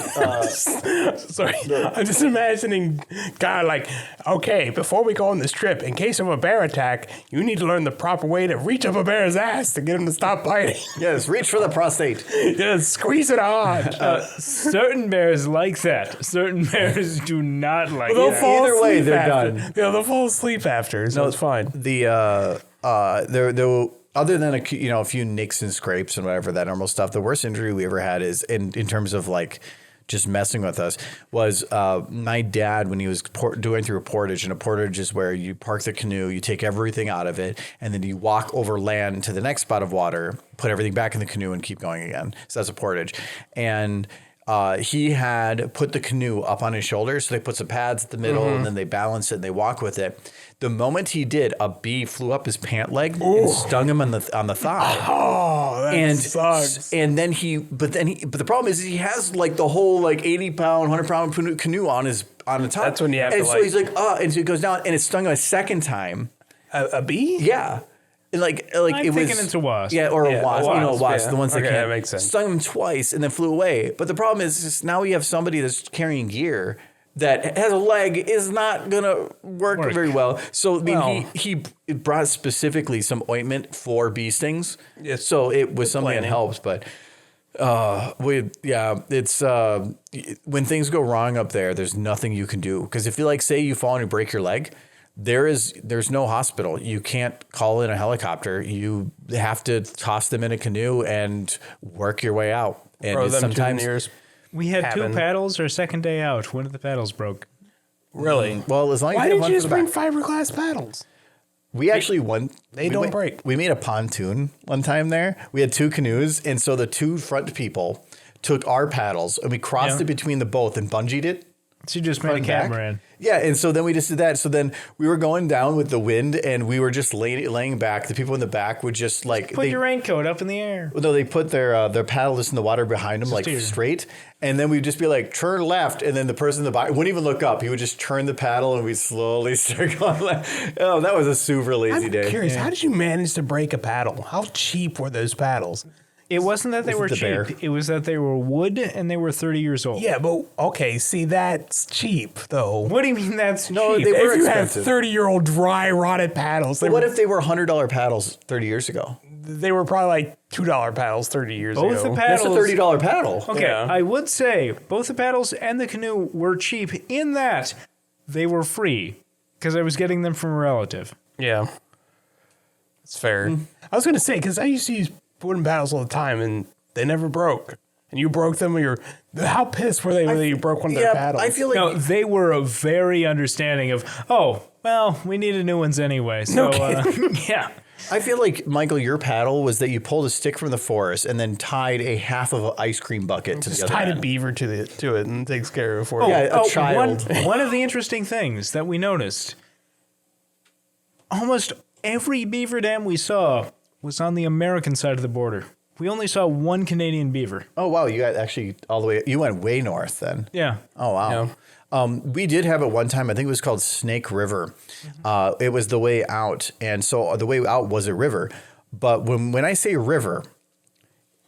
Sorry, I'm just imagining God like, okay, before we go on this trip, in case of a bear attack, you need to learn the proper way to reach up a bear's ass to get him to stop biting. Yes, reach for the prostate. Just squeeze it hard. Certain bears like that. Certain bears do not like They'll that. fall Either way, asleep they're after. done. Yeah, they'll fall asleep after, so it's fine. There other than a few nicks and scrapes and whatever that normal stuff, the worst injury we ever had is in terms of like just messing with us was my dad when he was doing through a portage, and a portage is where you park the canoe, you take everything out of it, and then you walk over land to the next spot of water, put everything back in the canoe, and keep going again. So that's a portage, and he had put the canoe up on his shoulders, so they put some pads at the middle, and then they balance it and they walk with it. The moment he did, a bee flew up his pant leg and stung him on the thigh. Oh, that sucks. And then but the problem is he has like the whole like 80-pound, 100-pound canoe on the top. That's when you have and to, so like- he's like, and so he goes down, and it stung him a second time. A bee? Yeah. And like I'm it was thinking it's a wasp. Yeah, or Yeah, a wasp. a A wasp, wasp. yeah. The ones that Okay, can't. that makes sense. Stung him twice and then flew away. But the problem is just now we have somebody that's carrying gear that has a leg is not gonna work very well. So I mean, Well- he brought specifically some ointment for bee stings. Yes. So it was something that planning. helps, but. It's when things go wrong up there, there's nothing you can do. Because if you say you fall and you break your leg, there's no hospital. You can't call in a helicopter. You have to toss them in a canoe and work your way out. And Throw it's them to the sometimes nearest. We had Cabin. two paddles our second day out. One of the paddles broke. Really? well, as long as Why you have didn't one you for just the bring back. fiberglass paddles? We actually won. They don't break. We made a pontoon one time there. We had two canoes, and so the two front people took our paddles and we crossed Yeah. it between the both and bungeed it So you just made a front back. catamaran. Yeah, and so then we just did that. So then we were going down with the wind, and we were just laying back. The people in the back would just like Put your raincoat up in the air. No, they put their paddle just in the water behind them, like steer. straight, and then we'd just be like, turn left, and then the person in the back wouldn't even look up. He would just turn the paddle, and we'd slowly start going left. Oh, that was a super lazy I'm day. curious, how did you manage to break a paddle? How cheap were those paddles? It wasn't that they were Was it the bear? cheap. It was that they were wood and they were 30 years old. Yeah, but okay, see, that's cheap, though. What do you mean that's No, cheap? they were If you expensive. had 30-year-old dry, rotted paddles, they, What were, if they were $100 paddles 30 years ago? they were probably like $2 paddles 30 years Both ago. the That's a paddles. $30 paddle. Okay, Yeah. I would say both the paddles and the canoe were cheap in that they were free because I was getting them from a relative. Yeah. That's fair. I was going to say, because I used to use wooden paddles all the time, and they never broke. And you broke them, or how pissed were they when you broke one of their Yeah, paddles? I feel like No, they were very understanding of, oh, well, we needed new ones anyway. So, yeah. I feel like Michael, your paddle was that you pulled a stick from the forest and then tied a half of an ice cream bucket to just the other tied a end. beaver to it and takes care of it for you. Yeah, a child. One of the interesting things that we noticed, almost every beaver dam we saw was on the American side of the border. We only saw one Canadian beaver. Oh wow, you got actually all the way. You went way north then. Yeah. Oh wow. We did have it one time. I think it was called Snake River. It was the way out, and so the way out was a river. But when I say river,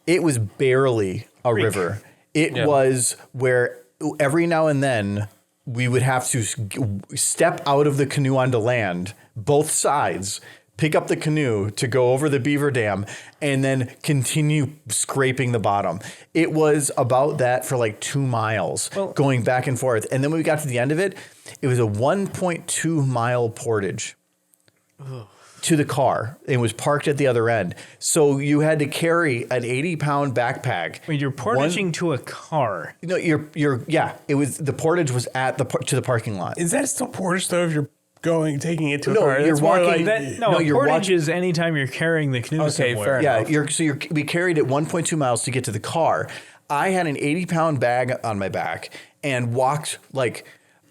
it was barely a river. It was where every now and then we would have to step out of the canoe onto land, both sides, pick up the canoe to go over the beaver dam, and then continue scraping the bottom. It was about that for like 2 miles, going back and forth. And then when we got to the end of it, it was a 1.2 mile portage to the car. It was parked at the other end. So you had to carry an 80-pound backpack. Wait, you're portaging to a car. No, it was, the portage was at to the parking lot. Is that still portage though? If you're taking it to a No, car, you're That's more walking- Like, No, a you're portage watching- is anytime you're carrying the canoe Okay, somewhere. fair Yeah, we carried it 1.2 miles to get to the car. I had an 80-pound bag on my back and walked like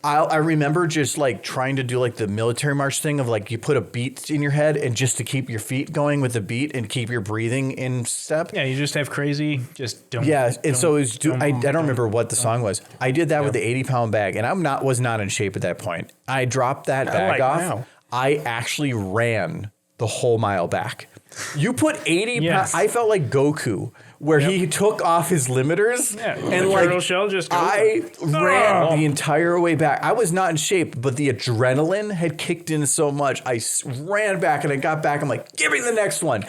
I remember just like trying to do like the military march thing of like you put a beat in your head and just to keep your feet going with the beat and keep your breathing in step. Yeah, you just have crazy, just don't. Yeah, and so it was. I don't don't- remember what the song was. I did that with the 80-pound bag, and was not in shape at that point. I dropped that bag like off. now. I actually ran the whole mile back. You put 80 Yes. pounds. I felt like Goku, where he took off his limiters Yeah, and the like turtle shell just goes I ran Oh. the entire way back. I was not in shape, but the adrenaline had kicked in so much. I ran back and I got back. I'm like, give me the next one.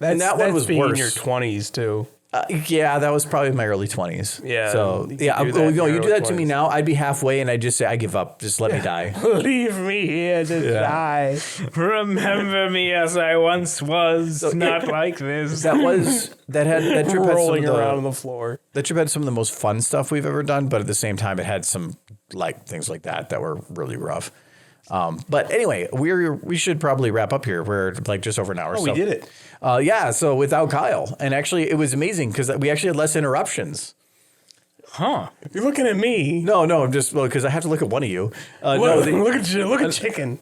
And that one was being worse. in your 20s too. Yeah, that was probably my early 20s. Yeah, So, you yeah, could do that in your you do early that to me 20s. now, I'd be halfway and I'd just say, I give up. Just let me die. Leave me here to die. Remember me as I once was, not like this. That trip had some Rolling of around on the, the floor. that trip had some of the most fun stuff we've ever done, but at the same time, it had some like things like that were really rough. But anyway, we should probably wrap up here. We're like just over an hour. Oh, we did it. Yeah. So without Kyle, and actually it was amazing because we actually had less interruptions. Huh. You're looking at me. No, just because I have to look at one of you. Look at you. Look at chicken.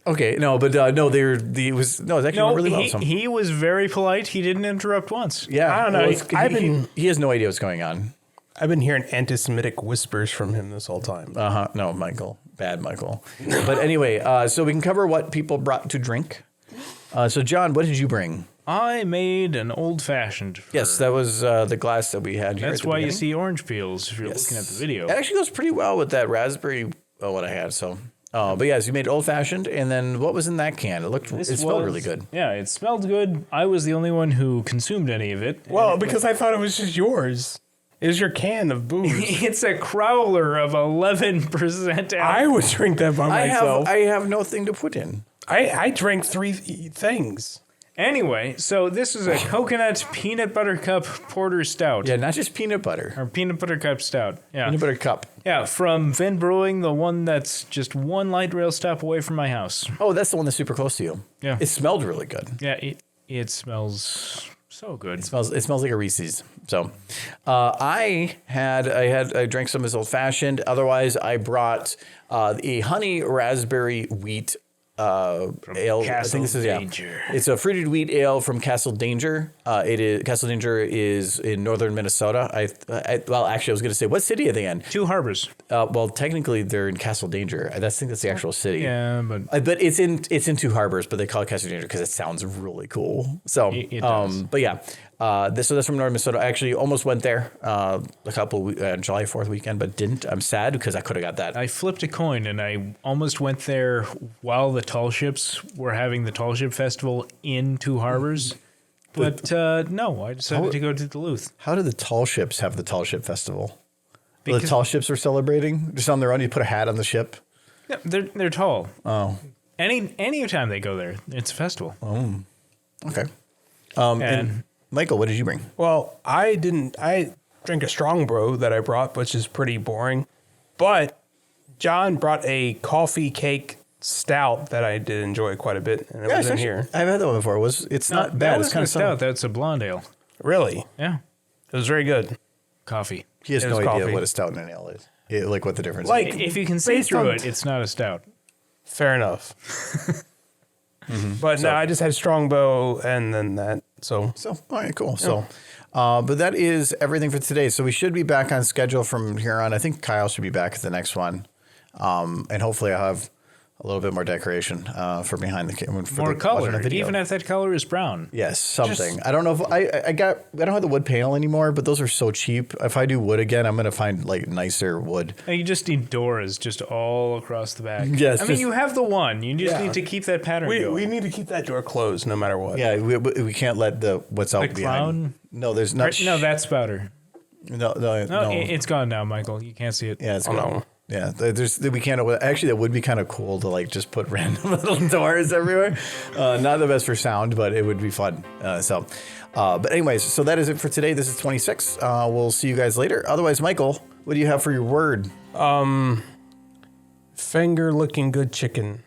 Okay, no, but no, it was actually No, really well. he was very polite. He didn't interrupt once. Yeah, I don't know. Well, he has no idea what's going on. I've been hearing anti-Semitic whispers from him this whole time. No, Michael, bad Michael. But anyway, so we can cover what people brought to drink. So John, what did you bring? I made an old fashioned. Yes, that was the glass that we had here. That's at the why you beginning. see orange peels if you're looking at the video. It actually goes pretty well with that raspberry. What I had. So, but yes, you made old fashioned, and then what was in that can? It smelled really good. Yeah, it smelled good. I was the only one who consumed any of it. Well, because I thought it was just yours. It was your can of booze. It's a crowler of 11% I would drink that by myself. I have no thing to put in. I drank 3 things. Anyway, so this is a coconut peanut butter cup porter stout. Yeah, not just peanut butter. Or peanut butter cup stout. Yeah. Peanut butter cup. Yeah, from Vin Brewing, the one that's just one light rail stop away from my house. Oh, that's the one that's super close to you. Yeah. It smelled really good. Yeah, it smells So good. It smells like a Reese's. So, I drank some of this old fashioned. Otherwise, I brought a honey raspberry wheat ale. I think this is Danger. It's a fruited wheat ale from Castle Danger. Castle Danger is in northern Minnesota. Well, actually, I was going to say, what city are they in? Two Harbors. Well, technically, they're in Castle Danger. I think that's the actual city. Yeah, but But it's in Two Harbors, but they call it Castle Danger because it sounds really cool. So, It does. but yeah, that's from northern Minnesota. I actually almost went there July 4th weekend, but didn't. I'm sad because I could have got that. I flipped a coin and I almost went there while the tall ships were having the tall ship festival in Two Harbors. But no, I decided to go to Duluth. How do the tall ships have the tall ship festival? The Because- tall ships are celebrating just on their own. You put a hat on the ship. Yeah, they're tall. Oh, Any time they go there, it's a festival. okay. And Michael, what did you bring? Well, I drank a strong bro that I brought, which is pretty boring. But John brought a coffee cake stout that I did enjoy quite a bit, and it was in here. I've had that one before. It's not bad. That It's was kind of stout. That's a blonde ale. Really, Yeah, it was very good. coffee. He has It no was idea coffee. what a stout and an ale is. Like what the difference Like- is. If you can see Based through on- it, it's not a stout. Fair enough. But no, I just had strongbow and then that. So So, all right, cool. So, but that is everything for today. So we should be back on schedule from here on. I think Kyle should be back at the next one. And hopefully I'll have a little bit more decoration for behind the camera. More color, even if that color is brown. Yes, something. I don't know if I don't have the wood panel anymore, but those are so cheap. If I do wood again, I'm going to find like nicer wood. And you just need doors just all across the back. Yes, I mean, just- you have the one. You just need to keep that pattern going. we need to keep that door closed no matter what. Yeah, we can't let what's out The behind. clown? No, there's not. No, that's Spouter. No. No, it's gone now, Michael. You can't see it. Yeah, it's Oh, gone. no. Yeah, we can't. Actually, that would be kind of cool to like just put random little doors everywhere. Not the best for sound, but it would be fun. But anyways, so that is it for today. This is 26. We'll see you guys later. Otherwise, Michael, what do you have for your word? Finger looking good chicken.